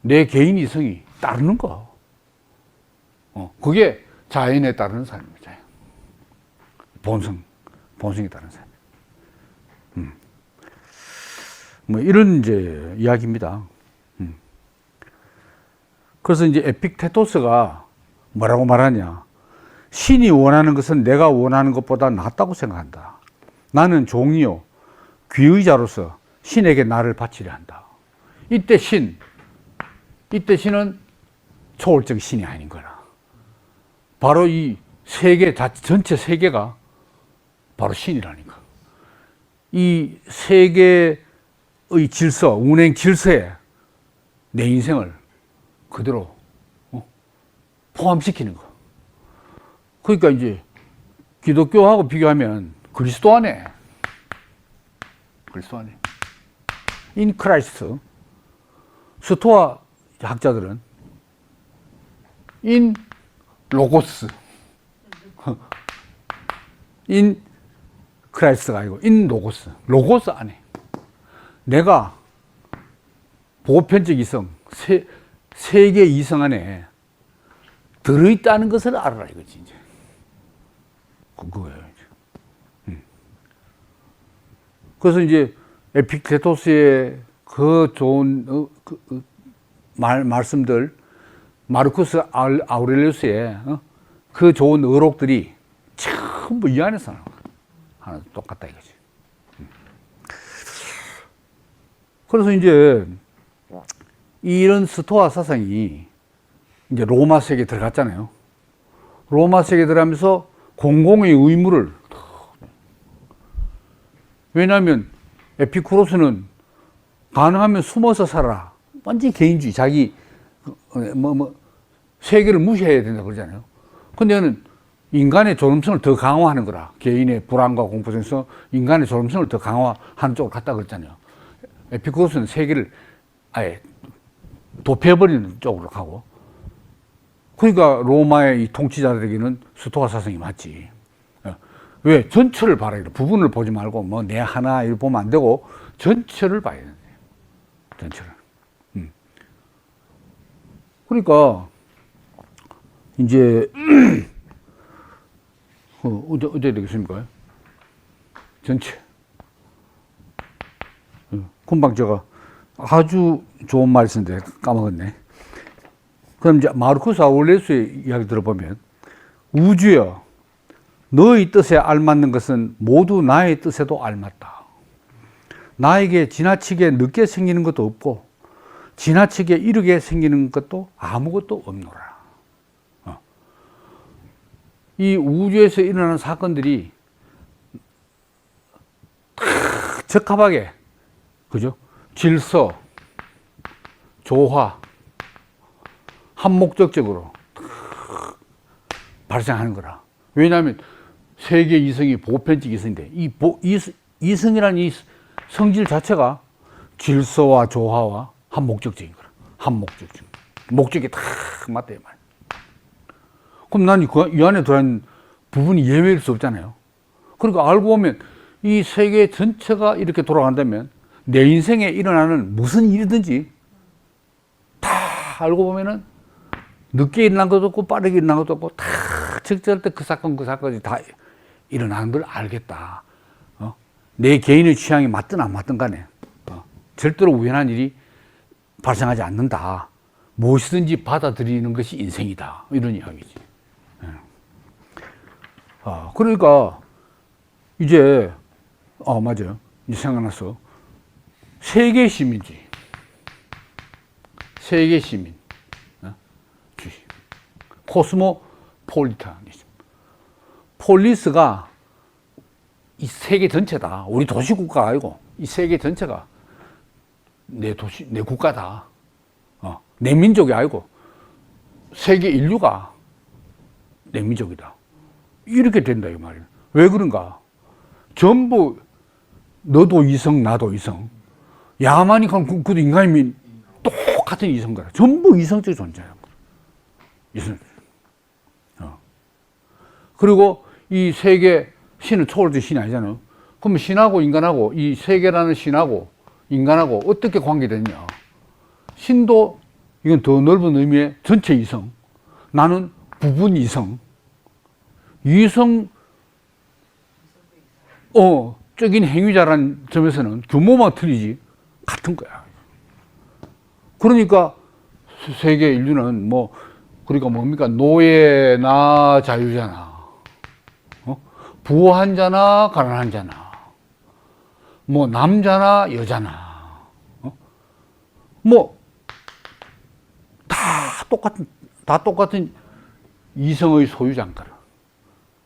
내 개인 이성이 따르는 거. 그게 자연에 따르는 삶입니다. 본성에 따른 삶. 뭐 이런 이제 이야기입니다. 그래서 이제 에픽테토스가 뭐라고 말하냐? 신이 원하는 것은 내가 원하는 것보다 낫다고 생각한다. 나는 종이요, 귀의자로서 신에게 나를 바치려 한다. 이때 신은 초월적 신이 아닌 거라. 바로 이 세계, 전체 세계가 바로 신이라니까. 이 세계의 질서, 운행 질서에 내 인생을 그대로 포함시키는 거. 그러니까 이제 기독교하고 비교하면 그리스도 안에 in Christ, 스토아 학자들은 in 로고스, in 크라이스트가 아니고 in 로고스 안에 내가 보편적 이성, 세계 이성 안에 들어있다는 것을 알아라 이거지 이제. 그거예요. 이제. 그래서 이제 에픽테토스의 그 좋은 말씀들, 마르쿠스 아우렐리우스의 그 좋은 의록들이 전부 이 안에서 하나 똑같다 이거지. 그래서 이제 이런 스토아 사상이 이제 로마 세계에 들어갔잖아요. 로마 세계에 들어가면서 공공의 의무를, 왜냐하면 에피쿠로스는 가능하면 숨어서 살아라. 완전히 개인주의, 자기 세계를 무시해야 된다 그러잖아요. 근데 얘는 인간의 존엄성을 더 강화하는 거라. 개인의 불안과 공포 속에서 인간의 존엄성을 더 강화하는 쪽으로 갔다 그랬잖아요. 에피쿠로스는 세계를 아예 도피해버리는 쪽으로 가고. 그러니까 로마의 이 통치자들에게는 스토아 사상이 맞지. 왜? 전체를 봐라. 부분을 보지 말고 뭐 내 하나 이걸 보면 안 되고 전체를 봐야 된다. 전체를. 그러니까 이제 어떻게 되겠습니까? 전체. 금방 제가 아주 좋은 말을 썼는데 까먹었네. 그럼 이제 마르쿠스 아우렐리우스의 이야기 들어보면, 우주여, 너의 뜻에 알맞는 것은 모두 나의 뜻에도 알맞다. 나에게 지나치게 늦게 생기는 것도 없고 지나치게 이르게 생기는 것도 아무것도 없노라. 이 우주에서 일어나는 사건들이 적합하게, 그죠? 질서, 조화, 한목적적으로 발생하는 거라. 왜냐하면 세계 이성이 보편적 이성인데, 이성이라는 이 성질 자체가 질서와 조화와 한목적적인 거라. 한목적적. 목적이 다 맞다, 이 말. 그럼 난 이 안에 들어있는 부분이 예외일 수 없잖아요. 그러니까 알고 보면 이 세계 전체가 이렇게 돌아간다면 내 인생에 일어나는 무슨 일이든지 다 알고 보면은 늦게 일어난 것도 없고 빠르게 일어난 것도 없고 다 적절할 때 그 사건이 다 일어나는 걸 알겠다. 내 개인의 취향이 맞든 안 맞든 간에 절대로 우연한 일이 발생하지 않는다. 무엇이든지 받아들이는 것이 인생이다. 이런 이야기지. 그러니까 이제 맞아요. 이제 생각났어. 세계 시민주의. 세계 시민. 주의. 코스모폴리타니즘. 폴리스가 이 세계 전체다. 우리 도시국가가 아니고 이 세계 전체가 내 도시, 내 국가다. 내 민족이 아니고 세계 인류가 내 민족이다. 이렇게 된다, 이 말이에요. 왜 그런가? 전부 너도 이성, 나도 이성. 야만이 가면 그도 인간이 똑같은 이성거라. 전부 이성적 존재야. 이성. 그리고 이 세계 신은 초월적 신이 아니잖아요. 그러면 신하고 인간하고 이 세계라는 신하고 인간하고 어떻게 관계되느냐? 신도 이건 더 넓은 의미의 전체 이성. 나는 부분 이성. 이성, 적인 행위자라는 점에서는 규모만 틀리지 같은 거야. 그러니까 세계 인류는 그러니까 뭡니까? 노예나 자유자나, 부한 자나 가난한 자나, 남자나 여자나, 다 똑같은 이성의 소유자인 거라.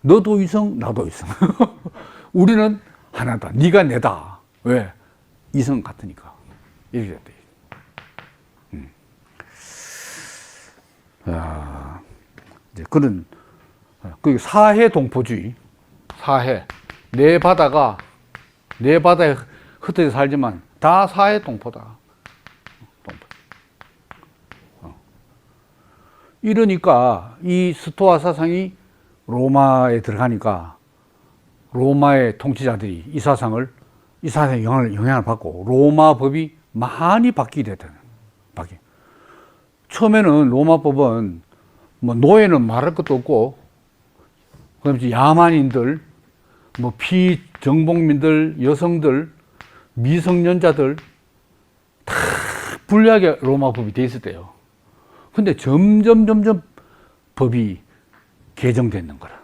너도 이성, 나도 이성. 우리는 하나다. 네가 내다. 왜? 이성 같으니까. 이렇게 됐다. 이제 그런 사해 동포주의. 사해. 내 바다에 흩어져 살지만 다 사해 동포다. 이러니까 이 스토아 사상이 로마에 들어가니까 로마의 통치자들이 이 사상에 영향을 받고 로마 법이 많이 바뀌게 됐다는. 처음에는 로마 법은 노예는 말할 것도 없고, 그다음에 야만인들, 피정복민들, 여성들, 미성년자들 다 불리하게 로마 법이 돼 있었대요. 근데 점점 법이 개정되는 거라.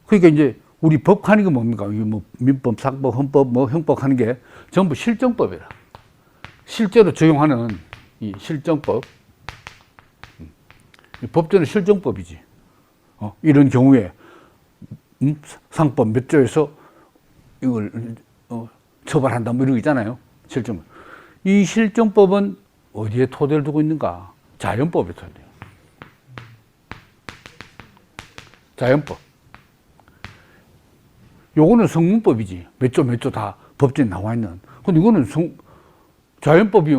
그러니까 이제 우리 법 하는 게 뭡니까? 민법, 상법, 헌법, 형법 하는 게 전부 실정법이라. 실제로 적용하는 이 실정법. 법전은 실정법이지. 이런 경우에 상법 몇 조에서 이걸 처벌한다 이런 거 있잖아요. 실정. 이 실정법은 어디에 토대를 두고 있는가? 자연법에 토대요. 자연법. 요거는 성문법이지. 몇 조 다 법전에 나와 있는. 근데 이거는 자연법이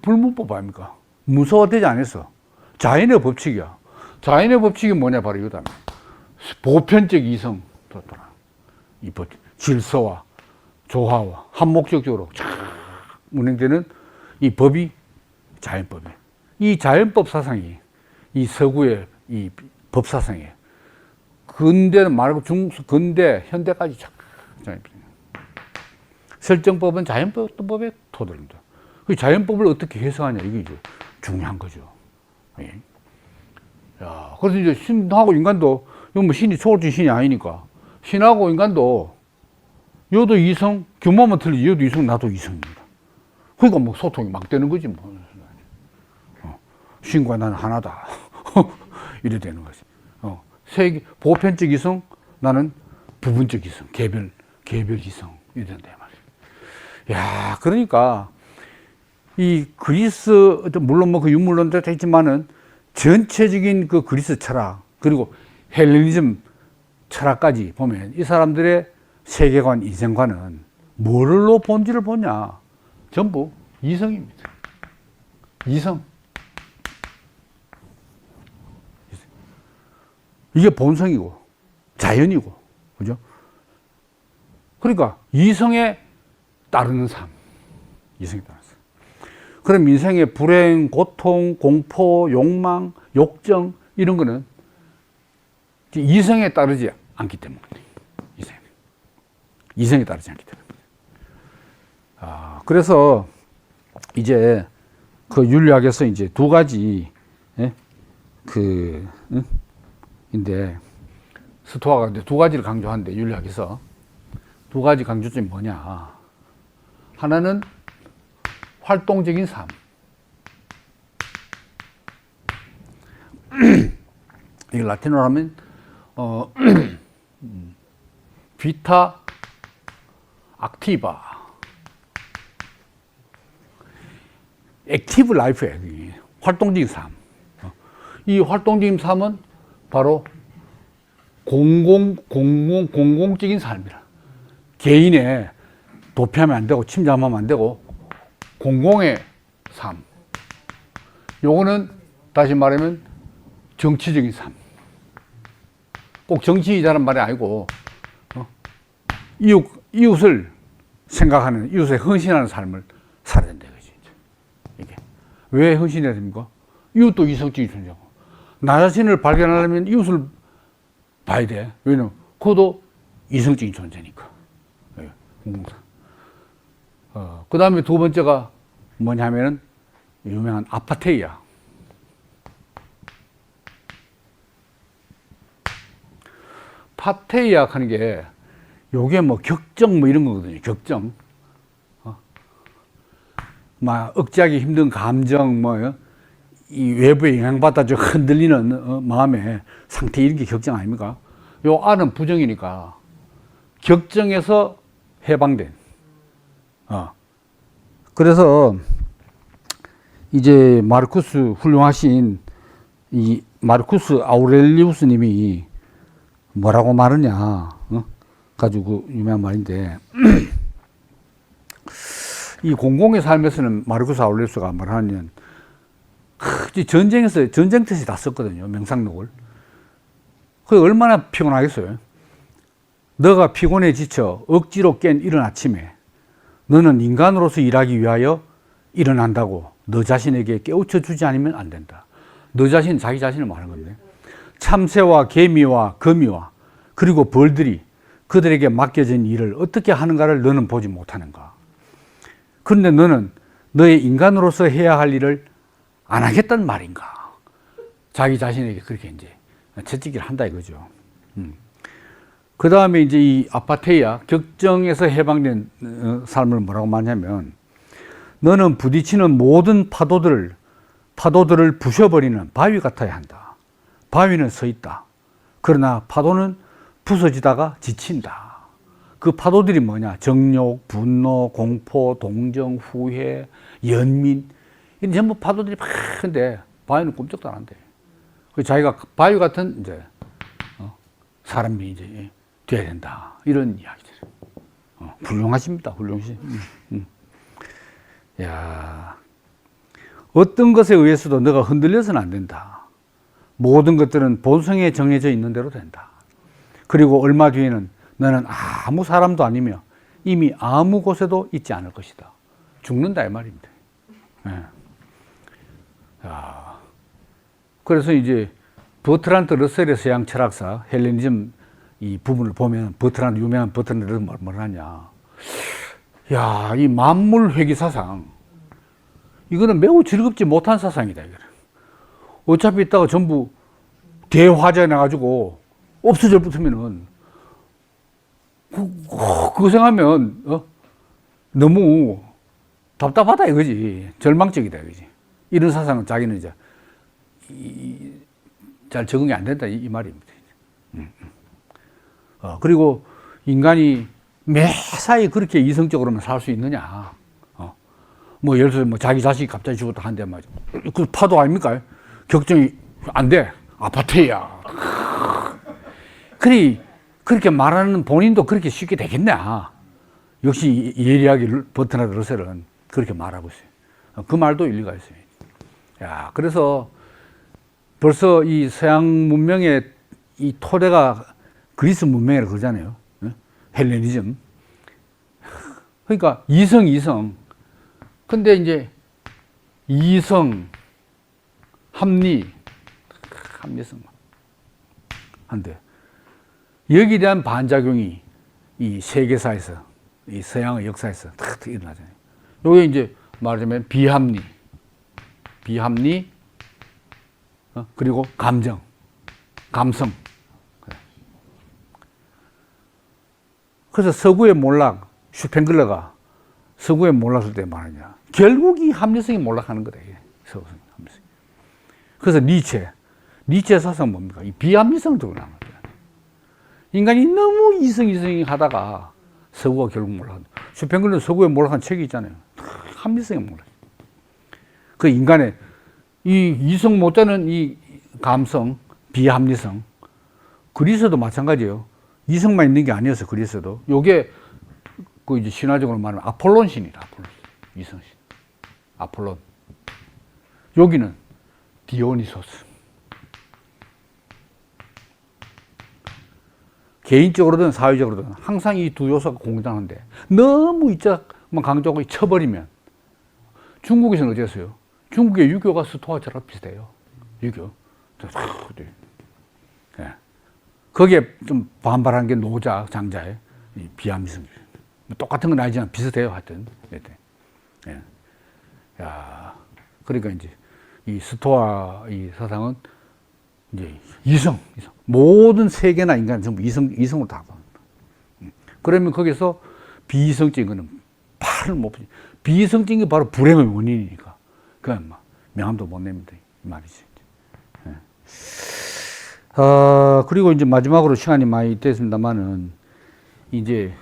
불문법 아닙니까? 문서화되지 않았어. 자연의 법칙이야. 자연의 법칙이 뭐냐? 바로 이거다. 보편적 이성. 이 법, 질서와 조화와 한목적적으로 쫙 운행되는 이 법이 자연법이에요. 이 자연법 사상이 이 서구의 이 법 사상이에요. 근대는 말고 근대, 현대까지 쫙. 설정법은 자연법의 토대입니다. 그 자연법을 어떻게 해석하냐, 이게 이제 중요한 거죠. 예. 그래서 이제 신하고 인간도, 이건 신이 초월적 신이 아니니까, 신하고 인간도, 여도 이성, 규모만 틀리지, 여도 이성, 나도 이성입니다. 그러니까 뭐 소통이 막 되는 거지 뭐. 신과 나는 하나다. 이래 되는 거지. 보편적 이성, 나는 부분적 이성, 개별 이성 이래 된다 말이야. 야, 그러니까 이 그리스 물론 뭐 그 유물론도 있지만은 전체적인 그 그리스 철학 그리고 헬레니즘 철학까지 보면 이 사람들의 세계관, 인생관은 뭘로 본질을 보냐? 전부 이성입니다. 이성. 이게 본성이고 자연이고, 그죠? 그러니까 이성에 따르는 삶, 이성에 따르는 삶. 그럼 인생의 불행, 고통, 공포, 욕망, 욕정 이런 거는 이성에 따르지 않기 때문에, 이성에 따르지 않기 때문에. 그래서 이제 그 윤리학에서 이제 두 가지, 인데 스토아가 이제 두 가지를 강조하는데 윤리학에서 두 가지 강조점이 뭐냐? 하나는 활동적인 삶. 이게 라틴어로 하면 비타 악티바, 액티브 라이프예요. 활동적인 삶. 이 활동적인 삶은 바로 공공적인 삶이라. 개인의 도피하면 안 되고 침잠하면 안 되고 공공의 삶. 요거는 다시 말하면 정치적인 삶. 꼭 정치이자는 말이 아니고 이웃을 생각하는, 이웃에 헌신하는 삶을 살아야 된다 이거지. 이게 왜 헌신해야 됩니까? 이웃도 이성적인 존재고. 나 자신을 발견하려면 이웃을 봐야 돼. 왜냐면 그것도 이성적인 존재니까. 공공상. 그 다음에 두 번째가 뭐냐면은 유명한 아파테이아. 파테이아 하는 게 요게 뭐 격정 뭐 이런 거거든요. 격정. 막 억제하기 힘든 감정 뭐 이 외부에 영향받아 좀 흔들리는 마음의 상태 이런 게 격정 아닙니까? 요 R은 부정이니까 격정에서 해방된. 그래서 이제 마르쿠스 훌륭하신 이 마르쿠스 아우렐리우스님이 뭐라고 말하냐 가지고 유명한 말인데 이 공공의 삶에서는 마르쿠스 아우렐리우스가 말하냐면 전쟁에서 전쟁터에서 다 썼거든요. 명상록을. 그게 얼마나 피곤하겠어요. 너가 피곤해 지쳐 억지로 깬 이른 아침에 너는 인간으로서 일하기 위하여 일어난다고 너 자신에게 깨우쳐 주지 않으면 안 된다. 너 자신, 자기 자신을 말하는 건데 참새와 개미와 거미와 그리고 벌들이 그들에게 맡겨진 일을 어떻게 하는가를 너는 보지 못하는가. 그런데 너는 너의 인간으로서 해야 할 일을 안 하겠다는 말인가. 자기 자신에게 그렇게 이제 채찍질 한다 이거죠. 그 다음에 이제 이 아파테이아, 격정에서 해방된 삶을 뭐라고 말하냐면 너는 부딪히는 모든 파도들을 부셔버리는 바위 같아야 한다. 바위는 서 있다. 그러나 파도는 부서지다가 지친다. 그 파도들이 뭐냐? 정욕, 분노, 공포, 동정, 후회, 연민. 이런 전부 파도들이 막 큰데 바위는 꼼짝도 안 한대. 자기가 바위 같은 이제 사람이 이제 돼야 된다. 이런 이야기들. 훌륭하십니다. 훌륭하시. 야, 어떤 것에 의해서도 너가 흔들려서는 안 된다. 모든 것들은 본성에 정해져 있는 대로 된다. 그리고 얼마 뒤에는 너는 아무 사람도 아니며 이미 아무 곳에도 있지 않을 것이다. 죽는다 이 말입니다. 네. 야, 그래서 이제 버트란트 러셀의 서양 철학사 헬레니즘 이 부분을 보면 유명한 버트란트 러셀은 뭘 하냐. 야, 이 만물 회귀 사상 이거는 매우 즐겁지 못한 사상이다. 이거는. 어차피 이따가 전부 대화재 나가지고 없어져 붙으면은 그거 생각하면 너무 답답하다 이거지. 절망적이다 이거지. 이런 사상은 자기는 이제 잘 적응이 안 된다 이 말입니다. 그리고 인간이 매사에 그렇게 이성적으로만 살 수 있느냐. 뭐 예를 들어 뭐 자기 자식이 갑자기 죽었다 한대 말이죠. 그 파도 아닙니까? 걱정이 안 돼. 아파트야. 그렇게 말하는 본인도 그렇게 쉽게 되겠냐. 역시 예리하게 버트나드 러셀은 그렇게 말하고 있어요. 그 말도 일리가 있어요. 야, 그래서 벌써 이 서양 문명의 이 토대가 그리스 문명이라고 그러잖아요. 헬레니즘. 그러니까 이성. 근데 이제 이성, 합리성. 한데 여기에 대한 반작용이 이 세계사에서, 이 서양의 역사에서 탁 일어나잖아요. 요게 이제 말하자면 비합리, 그리고 감성. 그래서 서구의 몰락, 슈팽글러가 서구의 몰락을 때 말하냐. 결국 이 합리성이 몰락하는 거다. 서구의 합리성. 그래서 니체 사상은 뭡니까? 이 비합리성을 들고 나온 거예요. 인간이 너무 이성이 하다가 서구가 결국 몰락한다. 슈팽글러는 서구에 몰락한 책이 있잖아요. 합리성에 몰락. 그 인간의 이 이성 못되는 이 감성, 비합리성. 그리스도 마찬가지예요. 이성만 있는 게 아니었어, 그리스도. 요게 그 이제 신화적으로 말하면 아폴론 신이다. 이성신. 아폴론. 여기는 디오니소스. 개인적으로든 사회적으로든 항상 이 두 요소가 공존하는데 너무 이쪽만 강조하고 쳐버리면 중국에서는 어땠어요? 중국의 유교가 스토아처럼 비슷해요. 유교. 네. 거기에 좀 반발한 게 노자, 장자의 비합리성. 똑같은 건 아니지만 비슷해요, 하여튼. 네. 야, 그러니까 이제 이 스토아 이 사상은 이제 이성. 모든 세계나 인간은 전부 이성으로 다 봐. 그러면 거기서 비이성적인 거는 팔을 못 보지. 비이성적인 게 바로 불행의 원인이니까. 그냥 명함도 못 냅니다. 이 말이지. 네. 그리고 이제 마지막으로 시간이 많이 됐습니다만은 이제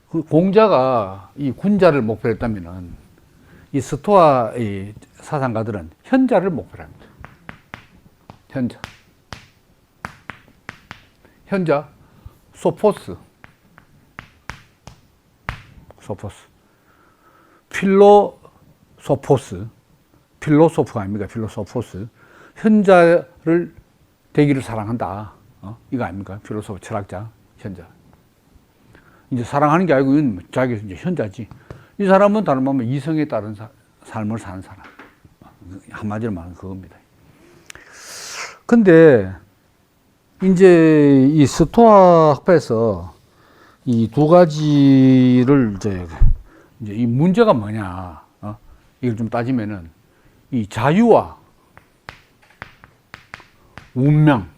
그 공자가 이 군자를 목표로 했다면은 이 스토아 이 사상가들은 현자를 목표로 합니다. 현자, 소포스, 필로소프 아닙니까? 필로소포스. 현자를 되기를 사랑한다. 이거 아닙니까? 필로소프 철학자, 현자. 이제 사랑하는 게 아니고 자기 이제 현자지. 이 사람은 다른 말하면 이성에 따른 삶을 사는 사람. 한마디로 말하면 그겁니다. 근데 이제 이 스토아 학파에서 이 두 가지를 이제 이 문제가 뭐냐, 이걸 좀 따지면은 이 자유와 운명,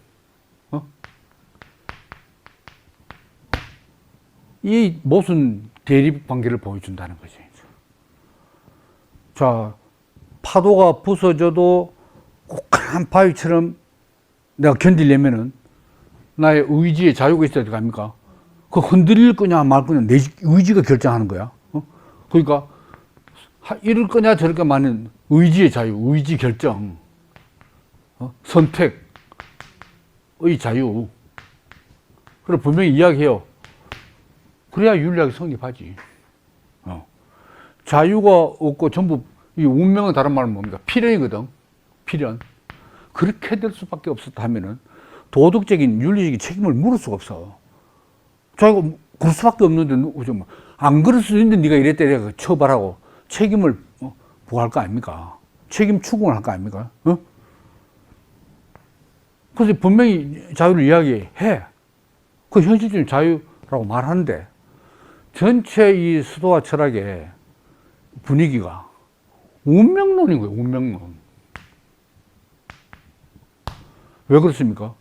이 무슨 대립 관계를 보여준다는 거지. 자, 파도가 부서져도 꼭한 바위처럼 내가 견디려면은 나의 의지의 자유가 있어야 될 거 아닙니까? 그 흔들릴 거냐 말 거냐 내 의지가 결정하는 거야. 그러니까 이럴 거냐 저럴 거냐는 의지의 자유, 의지 결정, 선택의 자유. 그래 분명히 이야기해요. 그래야 윤리학이 성립하지. 자유가 없고 전부 이 운명은 다른 말은 뭡니까? 필연이거든. 필연. 그렇게 될 수밖에 없었다 하면은 도덕적인 윤리적인 책임을 물을 수가 없어. 자기가 그럴 수밖에 없는데 안 그럴 수 있는데 네가 이랬다 내가 처벌하고 책임을 부과할 거 아닙니까? 책임 추궁을 할 거 아닙니까? 그래서 분명히 자유를 이야기해. 그 현실적인 자유라고 말하는데 전체 이 스토아 철학의 분위기가 운명론인 거예요. 운명론. 왜 그렇습니까?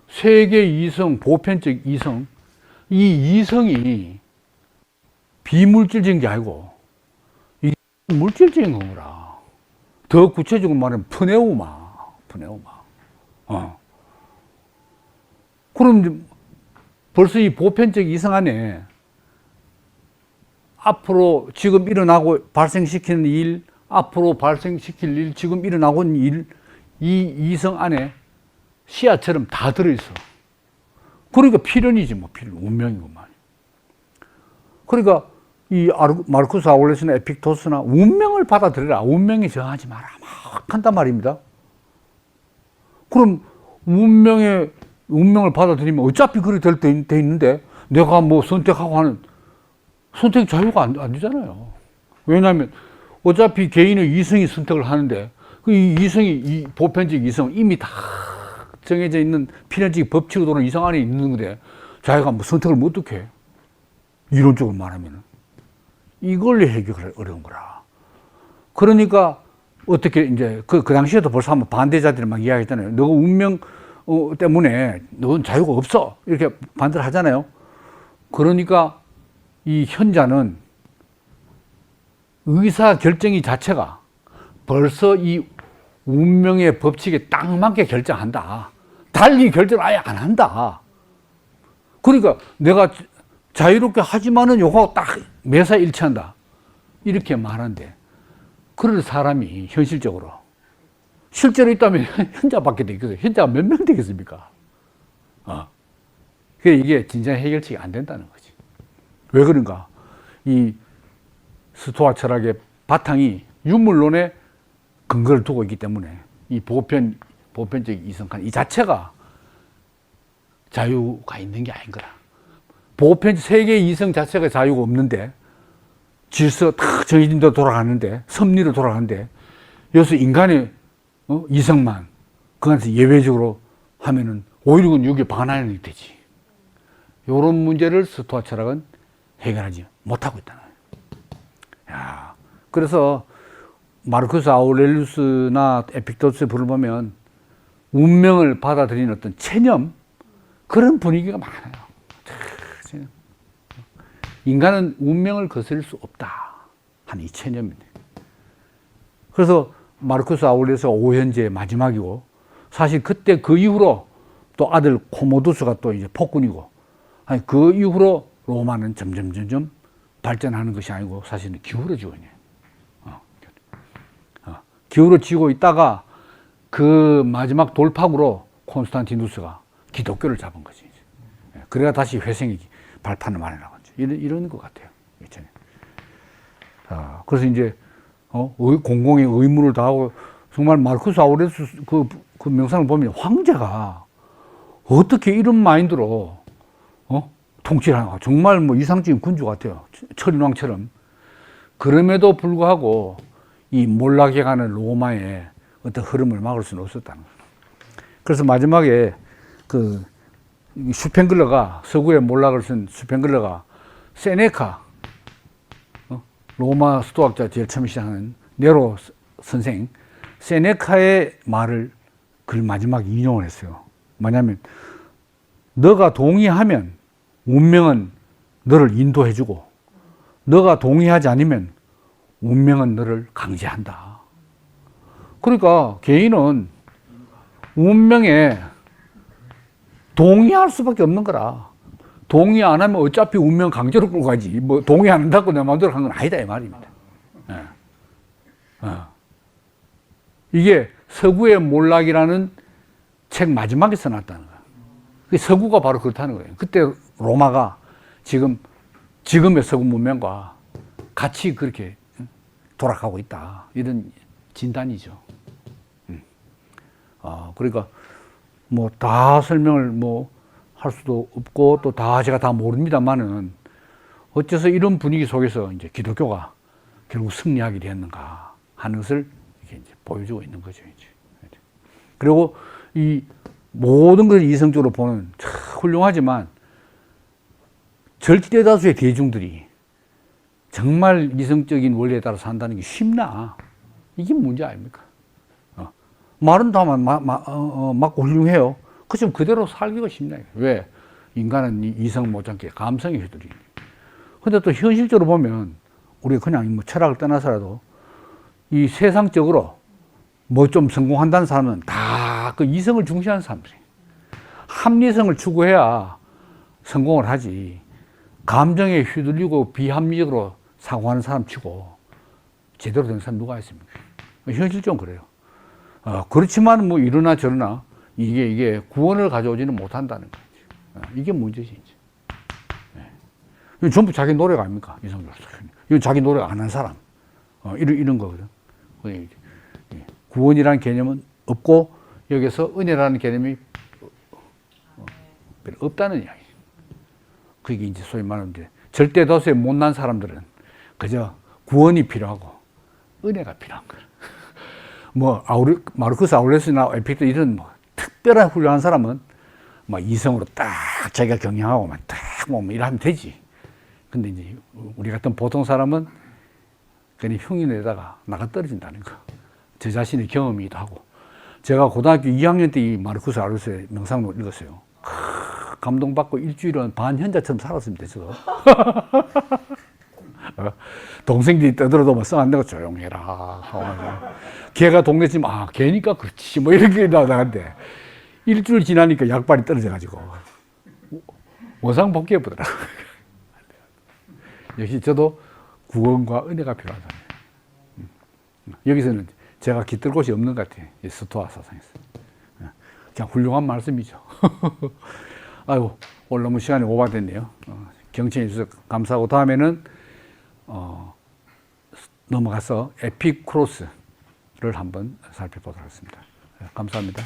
세계 이성, 보편적 이성, 이 이성이 비물질적인 게 아니고 물질적인 거라. 더 구체적으로 말하면 프네우마. 그럼 벌써 이 보편적 이성 안에 앞으로 지금 일어나고 발생시키는 일, 앞으로 발생시킬 일, 지금 일어나고 있는 일, 이 이성 안에 씨앗처럼 다 들어있어. 그러니까 필연이지, 필연. 운명이구만. 그러니까 이 마르쿠스 아울레스나 에픽토스나 운명을 받아들여라. 운명에 저항하지 마라. 막 한단 말입니다. 그럼 운명을 받아들이면 어차피 그렇게 돼 있는데 내가 뭐 선택하고 하는 선택 자유가 안 되잖아요. 왜냐하면 어차피 개인의 이성이 선택을 하는데 그 이 보편적 이성 이미 다 정해져 있는 필연적 법칙으로 도는 이성 안에 있는 건데 자기가 뭐 선택을 못 어떻게 해. 이론적으로 말하면 이걸 해결할 어려운 거라. 그러니까 어떻게 이제 그 당시에도 벌써 한번 반대자들이 막 이야기했잖아요. 너가 운명 때문에 넌 자유가 없어 이렇게 반대를 하잖아요. 그러니까 이 현자는 의사 결정이 자체가 벌써 이 운명의 법칙에 딱 맞게 결정한다. 달리 결정을 아예 안 한다. 그러니까 내가 자유롭게 하지만은 요거 딱 매사 일치한다. 이렇게 말하는데 그럴 사람이 현실적으로 실제로 있다면 현자밖에 되겠어요. 현자가 몇 명 되겠습니까? 이게 진정 해결책이 안 된다는 거지. 왜 그런가? 이 스토아 철학의 바탕이 유물론의 근거를 두고 있기 때문에 이 보편적 이성관 이 자체가 자유가 있는 게 아닌 거라. 세계의 이성 자체가 자유가 없는데 질서가 탁 정해진 대로 돌아가는데 섭리로 돌아가는데 여기서 인간의 이성만 그 안에서 예외적으로 하면은 오히려 여기에 반환이 되지. 이런 문제를 스토아 철학은 해결하지 못하고 있다는 거예요. 그래서 마르쿠스 아우렐리우스나 에픽토스의 불을 보면 운명을 받아들이는 어떤 체념 그런 분위기가 많아요. 인간은 운명을 거스릴 수 없다 하는 이 체념입니다. 그래서 마르쿠스 아우렐리우스가 오현제의 마지막이고 사실 그때 그 이후로 또 아들 코모두스가 또 이제 폭군이고 그 이후로 로마는 점점 발전하는 것이 아니고 사실은 기울어지고 있네요. 기울어지고 있다가 그 마지막 돌파구로 콘스탄티누스가 기독교를 잡은 거지. 그래야 다시 회생이 발판을 마련하고 이런 것 같아요. 그래서 이제 공공의 의무를 다하고 정말 마르쿠스 아우렐리우스 그 명상을 보면 황제가 어떻게 이런 마인드로 통치를 하는가. 정말 뭐 이상적인 군주 같아요. 철인왕처럼. 그럼에도 불구하고 이 몰락해 가는 로마의 어떤 흐름을 막을 수는 없었다는 거예요. 그래서 마지막에 그 슈펜글러가 서구의 몰락을 쓴 슈펜글러가 세네카 로마 수도학자 제일 처음 시작하는 네로 선생 세네카의 말을 글 마지막에 인용을 했어요. 뭐냐면 너가 동의하면 운명은 너를 인도해주고 너가 동의하지 않으면 운명은 너를 강제한다. 그러니까 개인은 운명에 동의할 수밖에 없는 거라. 동의 안 하면 어차피 운명 강제로 끌고 가지. 뭐 동의 안 한다고 내 마음대로 한 건 아니다 이 말입니다. 이게 서구의 몰락이라는 책 마지막에 써놨다는 거야. 서구가 바로 그렇다는 거예요. 그때 로마가 지금의 서구 문명과 같이 그렇게 돌아가고 있다. 이런 진단이죠. 그러니까 뭐 다 설명을 할 수도 없고 또 다 제가 다 모릅니다만은 어째서 이런 분위기 속에서 이제 기독교가 결국 승리하게 되었는가 하는 것을 이렇게 이제 보여주고 있는 거죠. 이제. 그리고 이 모든 것을 이성적으로 보는 참 훌륭하지만 절대 다수의 대중들이 정말 이성적인 원리에 따라 산다는 게 쉽나? 이게 문제 아닙니까? 말은 다 맞고 훌륭해요. 그치만 그대로 살기가 쉽나? 왜? 인간은 이성 못지않게 감성이 휘둘리니. 근데 또 현실적으로 보면 우리가 그냥 뭐 철학을 떠나서라도 이 세상적으로 뭐 좀 성공한다는 사람은 다 그 이성을 중시하는 사람들이. 합리성을 추구해야 성공을 하지. 감정에 휘둘리고 비합리적으로 사고하는 사람 치고 제대로 된 사람 누가 있습니까? 현실적으로 그래요. 그렇지만 뭐 이러나 저러나 이게 구원을 가져오지는 못한다는 거지. 이게 문제지, 이제. 이건 전부 자기 노력 아닙니까? 이성적으로. 이건 자기 노력 안 한 사람. 이런 거거든. 구원이라는 개념은 없고, 여기서 은혜라는 개념이 없다는 이야기. 그게 이제 소위 말하는 절대 다수의 못난 사람들은 그저 구원이 필요하고 은혜가 필요한 거예요. 뭐 마르쿠스 아울레스나 에픽도 이런 뭐 특별한 훌륭한 사람은 막 이성으로 딱 자기가 경영하고 막딱뭐 일하면 되지. 근데 이제 우리 같은 보통 사람은 괜히 흉이 내다가 나가 떨어진다는 거. 저 자신의 경험이기도 하고. 제가 고등학교 2학년 때 이 마르쿠스 아울레스의 명상록을 읽었어요. 감동받고 일주일은 반현자처럼 살았습니다, 저도. 동생들이 떠들어도 뭐 썩 안 되고 조용해라. 걔가 동네 치면, 걔니까 그렇지. 뭐 이렇게 나가는데, 일주일 지나니까 약발이 떨어져가지고, 원상복귀해보더라고요. 역시 저도 구원과 은혜가 필요한 사람이에요. 여기서는 제가 깃들 곳이 없는 것 같아요. 이 스토아 사상에서. 그냥 훌륭한 말씀이죠. 아이고, 오늘 너무 시간이 오버됐네요. 경청해 주셔서 감사하고, 다음에는, 넘어가서 에피쿠로스를 한번 살펴보도록 하겠습니다. 감사합니다.